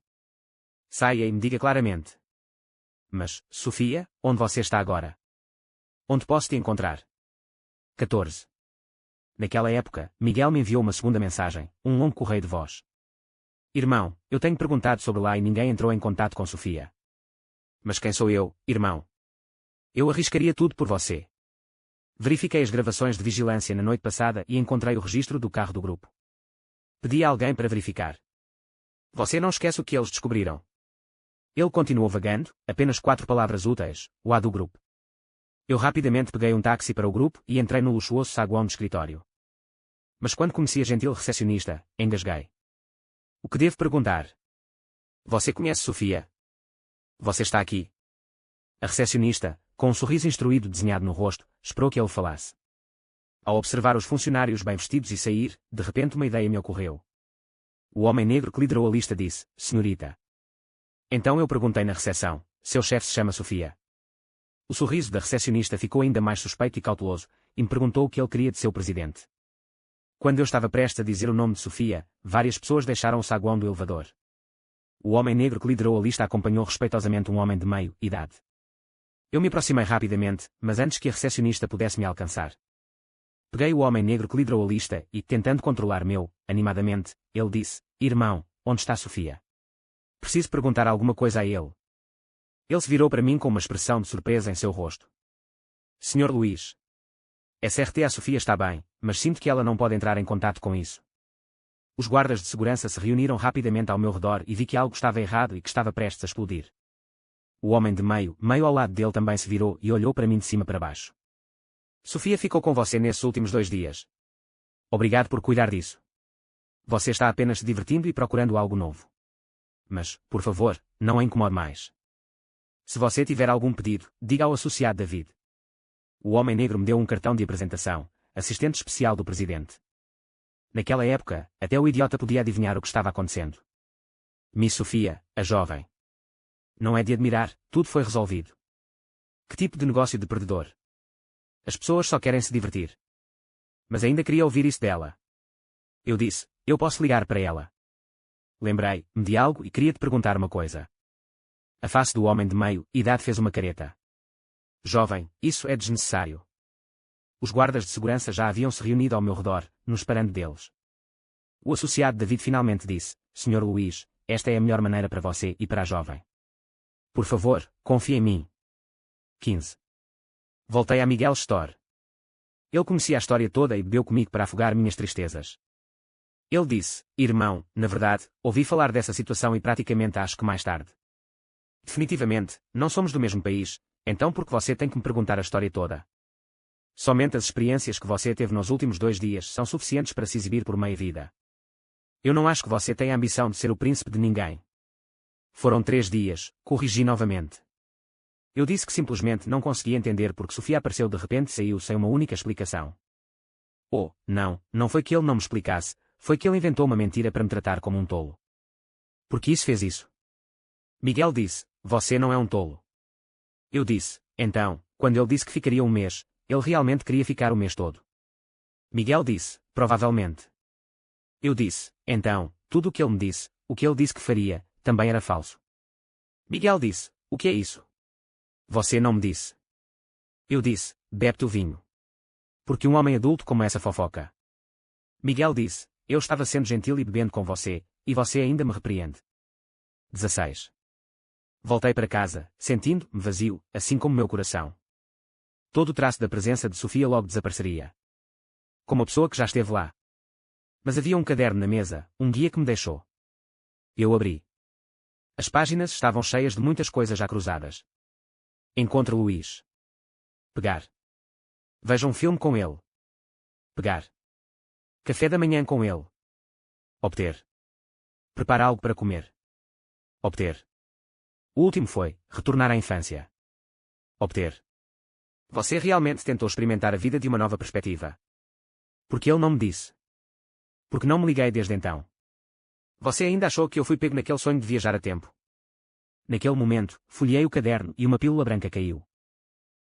[SPEAKER 1] Saia e me diga claramente. Mas, Sofia, onde você está agora? Onde posso te encontrar? 14. Naquela época, Miguel me enviou uma segunda mensagem, um longo correio de voz. Irmão, eu tenho perguntado sobre lá e ninguém entrou em contato com Sofia. Mas quem sou eu, irmão? Eu arriscaria tudo por você. Verifiquei as gravações de vigilância na noite passada e encontrei o registro do carro do grupo. Pedi a alguém para verificar. Você não esquece o que eles descobriram. Ele continuou vagando, apenas 4 palavras úteis, o A do grupo. Eu rapidamente peguei um táxi para o grupo e entrei no luxuoso saguão do escritório. Mas quando conheci a gentil recepcionista, engasguei. O que devo perguntar? Você conhece Sofia? Você está aqui? A recepcionista, com um sorriso instruído desenhado no rosto, esperou que ele falasse. Ao observar os funcionários bem vestidos e sair, de repente uma ideia me ocorreu. O homem negro que liderou a lista disse, senhorita. Então eu perguntei na recepção, seu chefe se chama Sofia. O sorriso da recepcionista ficou ainda mais suspeito e cauteloso, e me perguntou o que ele queria de seu presidente. Quando eu estava prestes a dizer o nome de Sofia, várias pessoas deixaram o saguão do elevador. O homem negro que liderou a lista acompanhou respeitosamente um homem de meio idade. Eu me aproximei rapidamente, mas antes que a recepcionista pudesse me alcançar. Peguei o homem negro que liderou a lista e, tentando controlar meu, animadamente, ele disse, irmão, onde está Sofia? Preciso perguntar alguma coisa a ele. Ele se virou para mim com uma expressão de surpresa em seu rosto. Senhor Luís. SRT a Sofia está bem, mas sinto que ela não pode entrar em contato com isso. Os guardas de segurança se reuniram rapidamente ao meu redor e vi que algo estava errado e que estava prestes a explodir. O homem de meio ao lado dele também se virou e olhou para mim de cima para baixo. Sofia ficou com você nesses últimos 2 dias. Obrigado por cuidar disso. Você está apenas se divertindo e procurando algo novo. Mas, por favor, não a incomode mais. Se você tiver algum pedido, diga ao associado David. O homem negro me deu um cartão de apresentação, assistente especial do presidente. Naquela época, até o idiota podia adivinhar o que estava acontecendo. Miss Sofia, a jovem. Não é de admirar, tudo foi resolvido. Que tipo de negócio de perdedor? As pessoas só querem se divertir. Mas ainda queria ouvir isso dela. Eu disse, eu posso ligar para ela. Lembrei-me de algo e queria te perguntar uma coisa. A face do homem de meio idade fez uma careta. Jovem, isso é desnecessário. Os guardas de segurança já haviam se reunido ao meu redor, nos esperando deles. O associado David finalmente disse, Sr. Luís, esta é a melhor maneira para você e para a jovem. Por favor, confie em mim. 15. Voltei a Miguel Store. Ele conhecia a história toda e bebeu comigo para afogar minhas tristezas. Ele disse, irmão, na verdade, ouvi falar dessa situação e praticamente acho que mais tarde. Definitivamente, não somos do mesmo país, então por que você tem que me perguntar a história toda? Somente as experiências que você teve nos últimos 2 dias são suficientes para se exibir por meia vida. Eu não acho que você tenha a ambição de ser o príncipe de ninguém. Foram 3 dias, corrigi novamente. Eu disse que simplesmente não conseguia entender porque Sofia apareceu de repente e saiu sem uma única explicação. Oh, não foi que ele não me explicasse, foi que ele inventou uma mentira para me tratar como um tolo. Por que isso fez isso? Miguel disse, você não é um tolo. Eu disse, então, quando ele disse que ficaria um mês, ele realmente queria ficar o mês todo. Miguel disse, provavelmente. Eu disse, então, tudo o que ele me disse, o que ele disse que faria, também era falso. Miguel disse, o que é isso? Você não me disse. Eu disse, bebe-te o vinho. Porque um homem adulto como essa fofoca. Miguel disse, eu estava sendo gentil e bebendo com você, e você ainda me repreende. 16. Voltei para casa, sentindo-me vazio, assim como meu coração. Todo o traço da presença de Sofia logo desapareceria. Como a pessoa que já esteve lá. Mas havia um caderno na mesa, um guia que me deixou. Eu abri. As páginas estavam cheias de muitas coisas já cruzadas. Encontre Luís. Pegar. Veja um filme com ele. Pegar. Café da manhã com ele. Obter. Prepara algo para comer. Obter. O último foi, retornar à infância. Obter. Você realmente tentou experimentar a vida de uma nova perspectiva. Porque ele não me disse. Porque não me liguei desde então. Você ainda achou que eu fui pego naquele sonho de viajar a tempo. Naquele momento, folhei o caderno e uma pílula branca caiu.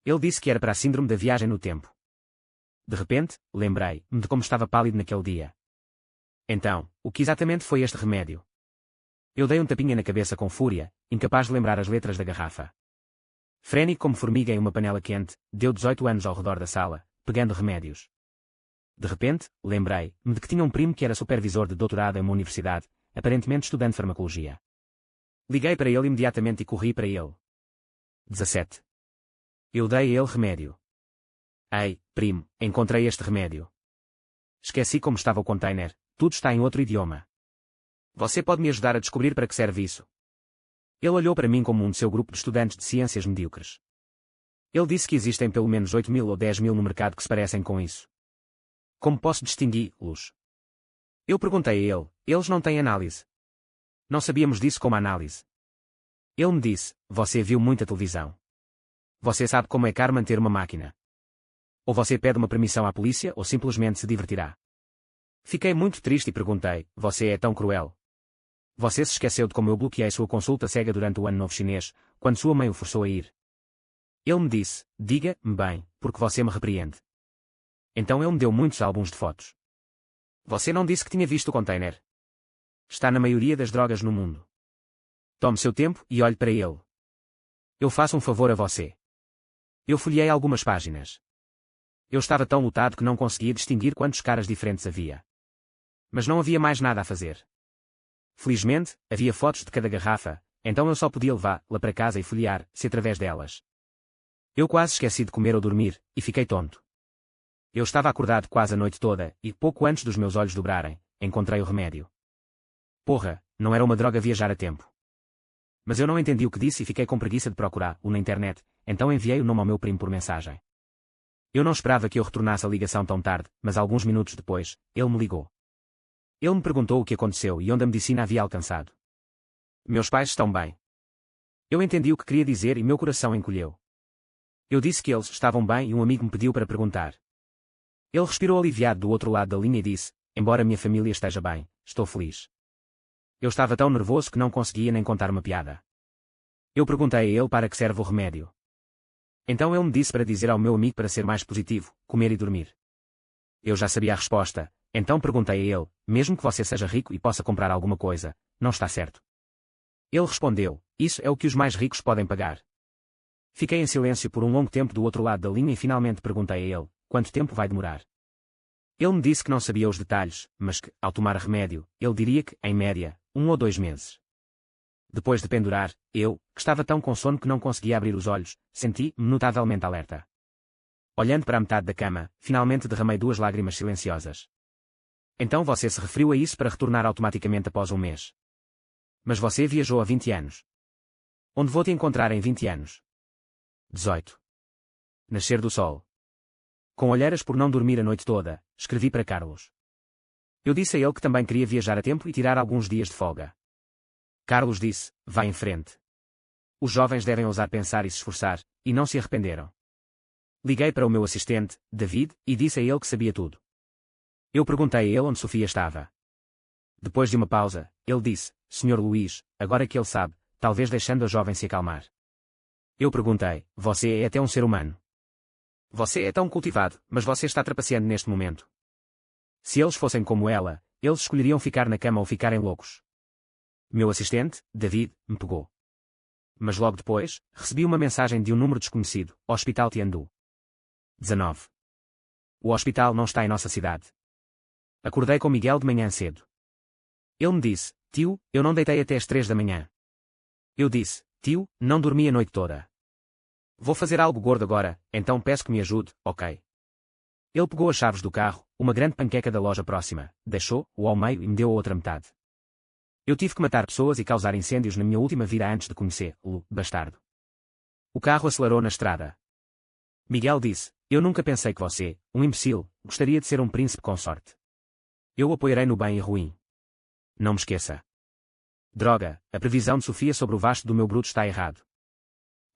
[SPEAKER 1] Ele disse que era para a síndrome da viagem no tempo. De repente, lembrei-me de como estava pálido naquele dia. Então, o que exatamente foi este remédio? Eu dei um tapinha na cabeça com fúria, incapaz de lembrar as letras da garrafa. Frênico como formiga em uma panela quente, deu 18 anos ao redor da sala, pegando remédios. De repente, lembrei-me de que tinha um primo que era supervisor de doutorado em uma universidade, aparentemente estudando farmacologia. Liguei para ele imediatamente e corri para ele. 17. Eu dei a ele remédio. Ei, primo, encontrei este remédio. Esqueci como estava o container, tudo está em outro idioma. Você pode me ajudar a descobrir para que serve isso? Ele olhou para mim como um de seu grupo de estudantes de ciências medíocres. Ele disse que existem pelo menos 8.000 ou 10.000 no mercado que se parecem com isso. Como posso distingui-los? Eu perguntei a ele, eles não têm análise. Não sabíamos disso como análise. Ele me disse, você viu muita televisão. Você sabe como é caro manter uma máquina. Ou você pede uma permissão à polícia ou simplesmente se divertirá. Fiquei muito triste e perguntei, você é tão cruel. Você se esqueceu de como eu bloqueei sua consulta cega durante o Ano Novo Chinês, quando sua mãe o forçou a ir. Ele me disse, diga-me bem, porque você me repreende. Então ele me deu muitos álbuns de fotos. Você não disse que tinha visto o container. Está na maioria das drogas no mundo. Tome seu tempo e olhe para ele. Eu faço um favor a você. Eu folhei algumas páginas. Eu estava tão lutado que não conseguia distinguir quantos caras diferentes havia. Mas não havia mais nada a fazer. Felizmente, havia fotos de cada garrafa, então eu só podia levá-la para casa e folhear-se através delas. Eu quase esqueci de comer ou dormir, e fiquei tonto. Eu estava acordado quase a noite toda, e pouco antes dos meus olhos dobrarem, encontrei o remédio. Porra, não era uma droga viajar a tempo. Mas eu não entendi o que disse e fiquei com preguiça de procurar-o na internet, então enviei o nome ao meu primo por mensagem. Eu não esperava que eu retornasse a ligação tão tarde, mas alguns minutos depois, ele me ligou. Ele me perguntou o que aconteceu e onde a medicina havia alcançado. Meus pais estão bem. Eu entendi o que queria dizer e meu coração encolheu. Eu disse que eles estavam bem e um amigo me pediu para perguntar. Ele respirou aliviado do outro lado da linha e disse, embora minha família esteja bem, estou feliz. Eu estava tão nervoso que não conseguia nem contar uma piada. Eu perguntei a ele para que serve o remédio. Então ele me disse para dizer ao meu amigo para ser mais positivo, comer e dormir. Eu já sabia a resposta, então perguntei a ele, mesmo que você seja rico e possa comprar alguma coisa, não está certo. Ele respondeu, isso é o que os mais ricos podem pagar. Fiquei em silêncio por um longo tempo do outro lado da linha e finalmente perguntei a ele, quanto tempo vai demorar? Ele me disse que não sabia os detalhes, mas que, ao tomar remédio, ele diria que, em média, 1 ou 2 meses. Depois de pendurar, eu, que estava tão com sono que não conseguia abrir os olhos, senti-me notavelmente alerta. Olhando para a metade da cama, finalmente derramei 2 lágrimas silenciosas. Então você se referiu a isso para retornar automaticamente após 1 mês. Mas você viajou há 20 anos. Onde vou te encontrar em 20 anos? 18. Nascer do sol. Com olheiras por não dormir a noite toda, escrevi para Carlos. Eu disse a ele que também queria viajar a tempo e tirar alguns dias de folga. Carlos disse, vá em frente. Os jovens devem ousar pensar e se esforçar, e não se arrependeram. Liguei para o meu assistente, David, e disse a ele que sabia tudo. Eu perguntei a ele onde Sofia estava. Depois de uma pausa, ele disse, Sr. Luís, agora que ele sabe, talvez deixando a jovem se acalmar. Eu perguntei, você é até um ser humano. Você é tão cultivado, mas você está trapaceando neste momento. Se eles fossem como ela, eles escolheriam ficar na cama ou ficarem loucos. Meu assistente, David, me pegou. Mas logo depois, recebi uma mensagem de um número desconhecido, Hospital Tiandu. 19. O hospital não está em nossa cidade. Acordei com Miguel de manhã cedo. Ele me disse, tio, eu não deitei até às 3 da manhã. Eu disse, tio, não dormi a noite toda. Vou fazer algo gordo agora, então peço que me ajude, ok? Ele pegou as chaves do carro, uma grande panqueca da loja próxima, deixou-o ao meio e me deu a outra metade. Eu tive que matar pessoas e causar incêndios na minha última vida antes de conhecê-lo, bastardo. O carro acelerou na estrada. Miguel disse, eu nunca pensei que você, um imbecil, gostaria de ser um príncipe consorte. Eu o apoiarei no bem e ruim. Não me esqueça. Droga, a previsão de Sofia sobre o vasto do meu bruto está errado.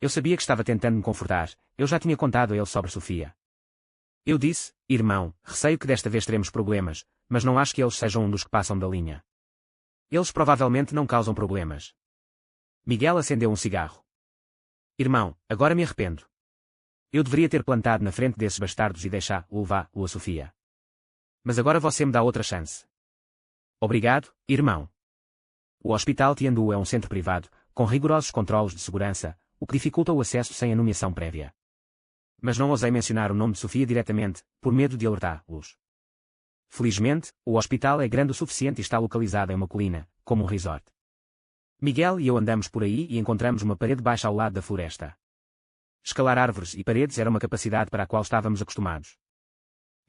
[SPEAKER 1] Eu sabia que estava tentando me confortar, eu já tinha contado a ele sobre Sofia. Eu disse, irmão, receio que desta vez teremos problemas, mas não acho que eles sejam um dos que passam da linha. Eles provavelmente não causam problemas. Miguel acendeu um cigarro. Irmão, agora me arrependo. Eu deveria ter plantado na frente desses bastardos e deixar-o levar-o a Sofia. Mas agora você me dá outra chance. Obrigado, irmão. O Hospital Tiandu é um centro privado, com rigorosos controlos de segurança, o que dificulta o acesso sem a nomeação prévia. Mas não ousei mencionar o nome de Sofia diretamente, por medo de alertá-los. Felizmente, o hospital é grande o suficiente e está localizado em uma colina, como um resort. Miguel e eu andamos por aí e encontramos uma parede baixa ao lado da floresta. Escalar árvores e paredes era uma capacidade para a qual estávamos acostumados.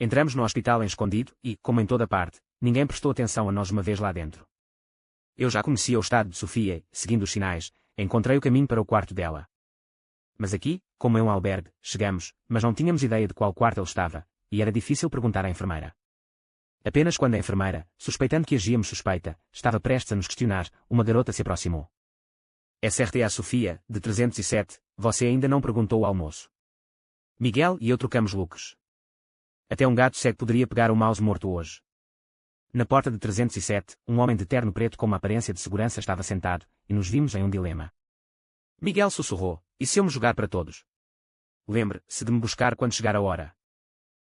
[SPEAKER 1] Entramos no hospital em escondido e, como em toda parte, ninguém prestou atenção a nós uma vez lá dentro. Eu já conhecia o estado de Sofia e, seguindo os sinais, encontrei o caminho para o quarto dela. Mas aqui, como em um albergue, chegamos, mas não tínhamos ideia de qual quarto ele estava, e era difícil perguntar à enfermeira. Apenas quando a enfermeira, suspeitando que agíamos suspeita, estava prestes a nos questionar, uma garota se aproximou. É certo, a Sofia, de 307, você ainda não perguntou o almoço. Miguel e eu trocamos looks. Até um gato cego poderia pegar o mouse morto hoje. Na porta de 307, um homem de terno preto com uma aparência de segurança estava sentado, e nos vimos em um dilema. Miguel sussurrou, e se eu me jogar para todos? Lembre-se de me buscar quando chegar a hora.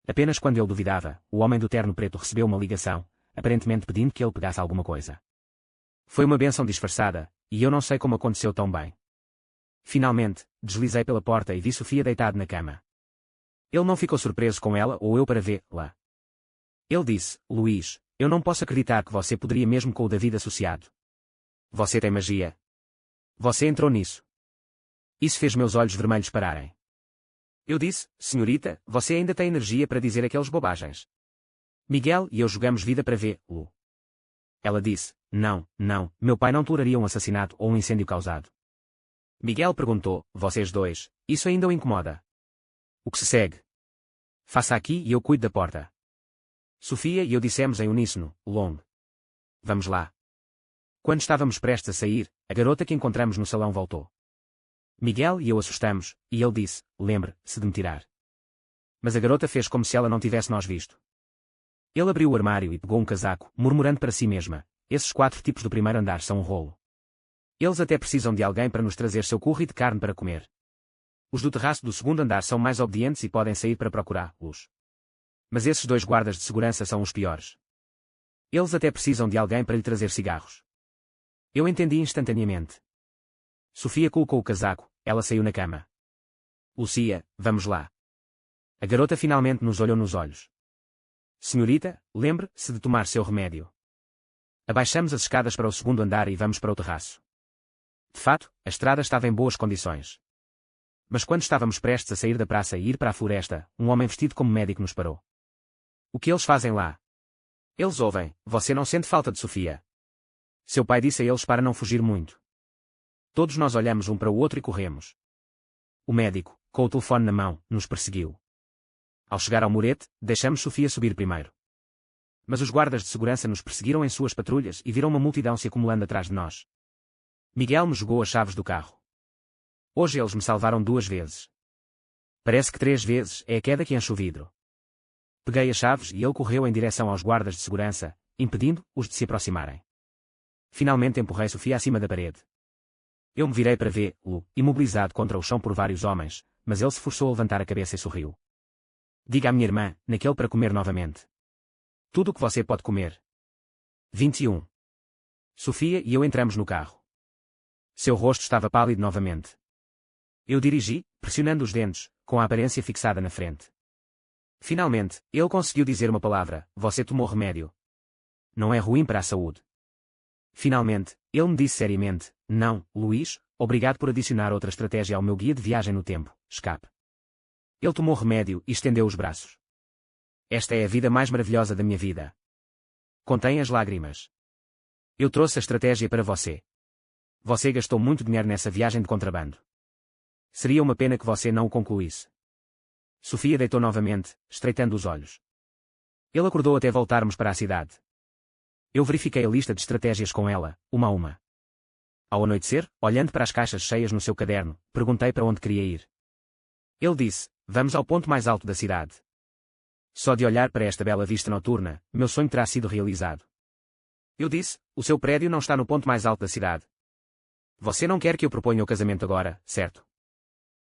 [SPEAKER 1] Apenas quando ele duvidava, o homem do terno preto recebeu uma ligação, aparentemente pedindo que ele pegasse alguma coisa. Foi uma bênção disfarçada, e eu não sei como aconteceu tão bem. Finalmente, deslizei pela porta e vi Sofia deitada na cama. Ele não ficou surpreso com ela ou eu para vê-la. Ele disse, Luís, eu não posso acreditar que você poderia mesmo com o David associado. Você tem magia. Você entrou nisso. Isso fez meus olhos vermelhos pararem. Eu disse, senhorita, você ainda tem energia para dizer aquelas bobagens. Miguel e eu jogamos vida para vê-lo. Ela disse, não, meu pai não toleraria um assassinato ou um incêndio causado. Miguel perguntou, vocês dois, isso ainda o incomoda? O que se segue? Faça aqui e eu cuido da porta. Sofia e eu dissemos em uníssono, long. Vamos lá. Quando estávamos prestes a sair, a garota que encontramos no salão voltou. Miguel e eu assustamos, e ele disse, lembre-se de me tirar. Mas a garota fez como se ela não tivesse nós visto. Ele abriu o armário e pegou um casaco, murmurando para si mesma, esses 4 tipos do primeiro andar são um rolo. Eles até precisam de alguém para nos trazer seu curry de carne para comer. Os do terraço do segundo andar são mais obedientes e podem sair para procurar-los. Mas esses 2 guardas de segurança são os piores. Eles até precisam de alguém para lhe trazer cigarros. Eu entendi instantaneamente. Sofia colocou o casaco, ela saiu na cama. Lucia, vamos lá. A garota finalmente nos olhou nos olhos. Senhorita, lembre-se de tomar seu remédio. Abaixamos as escadas para o segundo andar e vamos para o terraço. De fato, a estrada estava em boas condições. Mas quando estávamos prestes a sair da praça e ir para a floresta, um homem vestido como médico nos parou. O que eles fazem lá? Eles ouvem, você não sente falta de Sofia. Seu pai disse a eles para não fugir muito. Todos nós olhamos um para o outro e corremos. O médico, com o telefone na mão, nos perseguiu. Ao chegar ao murete, deixamos Sofia subir primeiro. Mas os guardas de segurança nos perseguiram em suas patrulhas e viram uma multidão se acumulando atrás de nós. Miguel me jogou as chaves do carro. Hoje eles me salvaram 2 vezes. Parece que 3 vezes é a queda que enche o vidro. Peguei as chaves e ele correu em direção aos guardas de segurança, impedindo-os de se aproximarem. Finalmente empurrei Sofia acima da parede. Eu me virei para vê-lo, imobilizado contra o chão por vários homens, mas ele se forçou a levantar a cabeça e sorriu. Diga à minha irmã, naquele para comer novamente. Tudo o que você pode comer. 21. Sofia e eu entramos no carro. Seu rosto estava pálido novamente. Eu dirigi, pressionando os dentes, com a aparência fixada na frente. Finalmente, ele conseguiu dizer uma palavra, você tomou remédio. Não é ruim para a saúde. Finalmente, ele me disse seriamente, não, Luís, obrigado por adicionar outra estratégia ao meu guia de viagem no tempo, escape. Ele tomou remédio e estendeu os braços. Esta é a vida mais maravilhosa da minha vida. Contém as lágrimas. Eu trouxe a estratégia para você. Você gastou muito dinheiro nessa viagem de contrabando. Seria uma pena que você não o concluísse. Sofia deitou novamente, estreitando os olhos. Ele acordou até voltarmos para a cidade. Eu verifiquei a lista de estratégias com ela, uma a uma. Ao anoitecer, olhando para as caixas cheias no seu caderno, perguntei para onde queria ir. Ele disse, vamos ao ponto mais alto da cidade. Só de olhar para esta bela vista noturna, meu sonho terá sido realizado. Eu disse, o seu prédio não está no ponto mais alto da cidade. Você não quer que eu proponha o casamento agora, certo?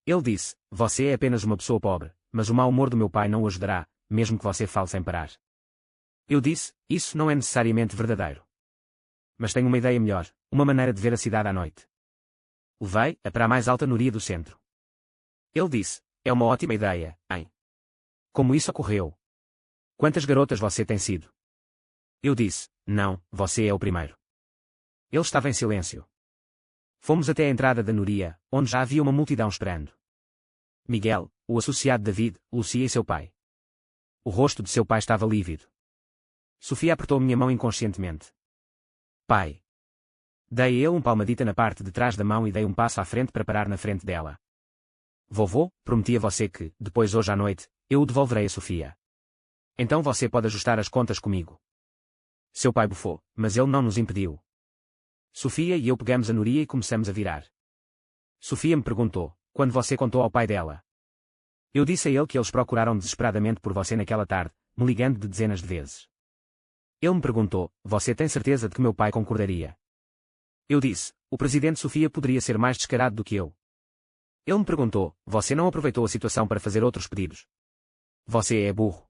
[SPEAKER 1] Ele disse, você é apenas uma pessoa pobre, mas o mau humor do meu pai não o ajudará, mesmo que você fale sem parar. Eu disse, isso não é necessariamente verdadeiro. Mas tenho uma ideia melhor, uma maneira de ver a cidade à noite. Levei-a para a mais alta noria do centro. Ele disse, é uma ótima ideia, hein? Como isso ocorreu? Quantas garotas você tem sido? Eu disse, não, você é o primeiro. Ele estava em silêncio. Fomos até a entrada da noria, onde já havia uma multidão esperando. Miguel, o associado David, Lucia e seu pai. O rosto de seu pai estava lívido. Sofia apertou minha mão inconscientemente. Pai. Dei a ele um palmadita na parte de trás da mão e dei um passo à frente para parar na frente dela. Vovô, prometi a você que, depois hoje à noite, eu o devolverei a Sofia. Então você pode ajustar as contas comigo. Seu pai bufou, mas ele não nos impediu. Sofia e eu pegamos a noria e começamos a virar. Sofia me perguntou, quando você contou ao pai dela? Eu disse a ele que eles procuraram desesperadamente por você naquela tarde, me ligando de dezenas de vezes. Ele me perguntou, você tem certeza de que meu pai concordaria? Eu disse, o presidente Sofia poderia ser mais descarado do que eu. Ele me perguntou, você não aproveitou a situação para fazer outros pedidos? Você é burro.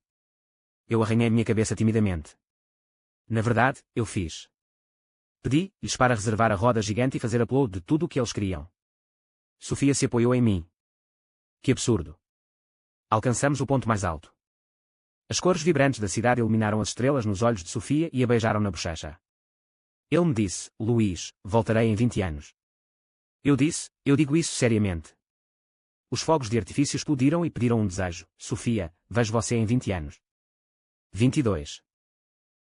[SPEAKER 1] Eu arranhei minha cabeça timidamente. Na verdade, eu fiz. Pedi-lhes para reservar a roda gigante e fazer upload de tudo o que eles queriam. Sofia se apoiou em mim. Que absurdo. Alcançamos o ponto mais alto. As cores vibrantes da cidade iluminaram as estrelas nos olhos de Sofia e a beijaram na bochecha. Ele me disse, Luís, voltarei em 20 anos. Eu disse, eu digo isso seriamente. Os fogos de artifício explodiram e pediram um desejo, Sofia, vejo você em 20 anos. 22.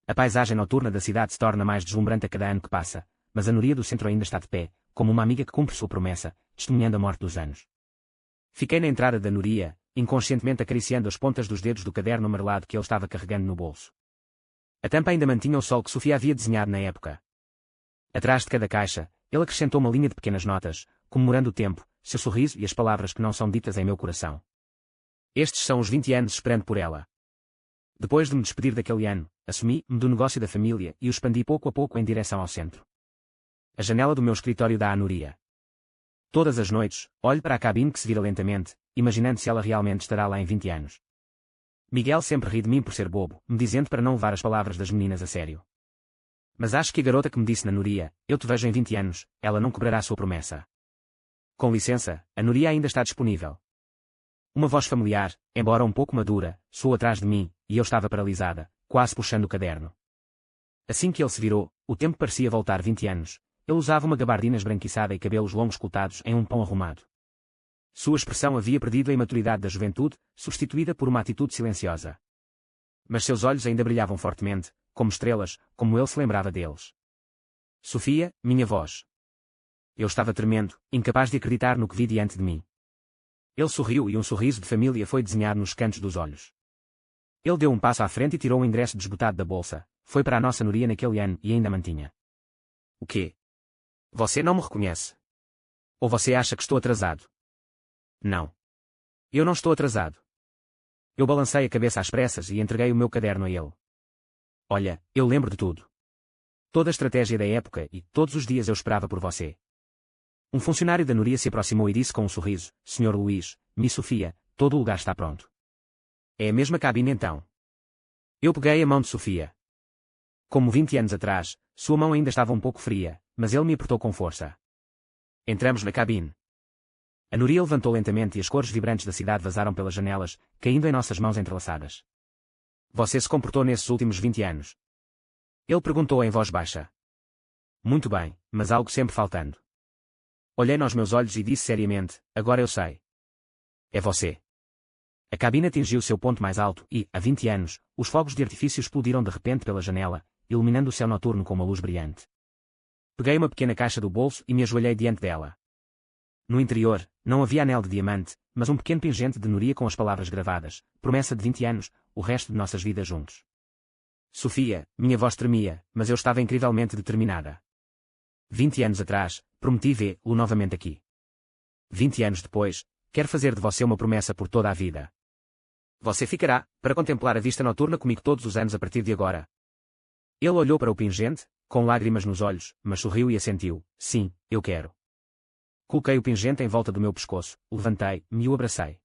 [SPEAKER 1] A paisagem noturna da cidade se torna mais deslumbrante a cada ano que passa, mas a noria do centro ainda está de pé, como uma amiga que cumpre sua promessa, testemunhando a morte dos anos. Fiquei na entrada da noria, inconscientemente acariciando as pontas dos dedos do caderno amarelado que ele estava carregando no bolso. A tampa ainda mantinha o sol que Sofia havia desenhado na época. Atrás de cada caixa, ele acrescentou uma linha de pequenas notas, comemorando o tempo, seu sorriso e as palavras que não são ditas em meu coração. Estes são os 20 anos esperando por ela. Depois de me despedir daquele ano, assumi-me do negócio da família e o expandi pouco a pouco em direção ao centro. A janela do meu escritório dá à Núria. Todas as noites, olho para a cabine que se vira lentamente, imaginando se ela realmente estará lá em 20 anos. Miguel sempre ri de mim por ser bobo, me dizendo para não levar as palavras das meninas a sério. Mas acho que a garota que me disse na Núria, eu te vejo em 20 anos, ela não quebrará a sua promessa. Com licença, a Núria ainda está disponível. Uma voz familiar, embora um pouco madura, soou atrás de mim, e eu estava paralisada, quase puxando o caderno. Assim que ele se virou, o tempo parecia voltar 20 anos. Ele usava uma gabardina esbranquiçada e cabelos longos colados em um pão arrumado. Sua expressão havia perdido a imaturidade da juventude, substituída por uma atitude silenciosa. Mas seus olhos ainda brilhavam fortemente, como estrelas, como ele se lembrava deles. Sofia, minha voz. Eu estava tremendo, incapaz de acreditar no que vi diante de mim. Ele sorriu e um sorriso de família foi desenhado nos cantos dos olhos. Ele deu um passo à frente e tirou um endereço desbotado da bolsa. Foi para a nossa Núria naquele ano e ainda mantinha. O quê? Você não me reconhece? Ou você acha que estou atrasado? Não. Eu não estou atrasado. Eu balancei a cabeça às pressas e entreguei o meu caderno a ele. Olha, eu lembro de tudo. Toda a estratégia da época e todos os dias eu esperava por você. Um funcionário da Núria se aproximou e disse com um sorriso, Sr. Luís, Miss Sofia, todo o lugar está pronto. É a mesma cabine então. Eu peguei a mão de Sofia. Como 20 anos atrás, sua mão ainda estava um pouco fria, mas ele me apertou com força. Entramos na cabine. A Núria levantou lentamente e as cores vibrantes da cidade vazaram pelas janelas, caindo em nossas mãos entrelaçadas. Você se comportou nesses últimos 20 anos? Ele perguntou em voz baixa. Muito bem, mas algo sempre faltando. Olhei nos meus olhos e disse seriamente, agora eu sei. É você. A cabine atingiu seu ponto mais alto e, há 20 anos, os fogos de artifício explodiram de repente pela janela, iluminando o céu noturno com uma luz brilhante. Peguei uma pequena caixa do bolso e me ajoelhei diante dela. No interior, não havia anel de diamante, mas um pequeno pingente de Núria com as palavras gravadas, promessa de 20 anos, o resto de nossas vidas juntos. Sofia, minha voz tremia, mas eu estava incrivelmente determinada. 20 anos atrás, prometi vê-lo novamente aqui. 20 anos depois, quero fazer de você uma promessa por toda a vida. Você ficará, para contemplar a vista noturna comigo todos os anos a partir de agora. Ele olhou para o pingente, com lágrimas nos olhos, mas sorriu e assentiu, sim, eu quero. Coloquei o pingente em volta do meu pescoço, levantei-me e o abracei.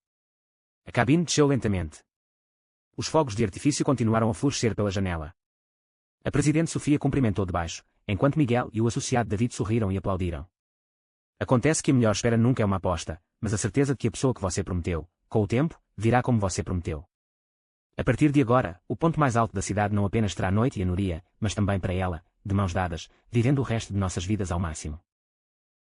[SPEAKER 1] A cabine desceu lentamente. Os fogos de artifício continuaram a florescer pela janela. A presidente Sofia cumprimentou de baixo, enquanto Miguel e o associado David sorriram e aplaudiram. Acontece que a melhor espera nunca é uma aposta, mas a certeza de que a pessoa que você prometeu, com o tempo, virá como você prometeu. A partir de agora, o ponto mais alto da cidade não apenas terá a noite e a Núria, mas também para ela, de mãos dadas, vivendo o resto de nossas vidas ao máximo.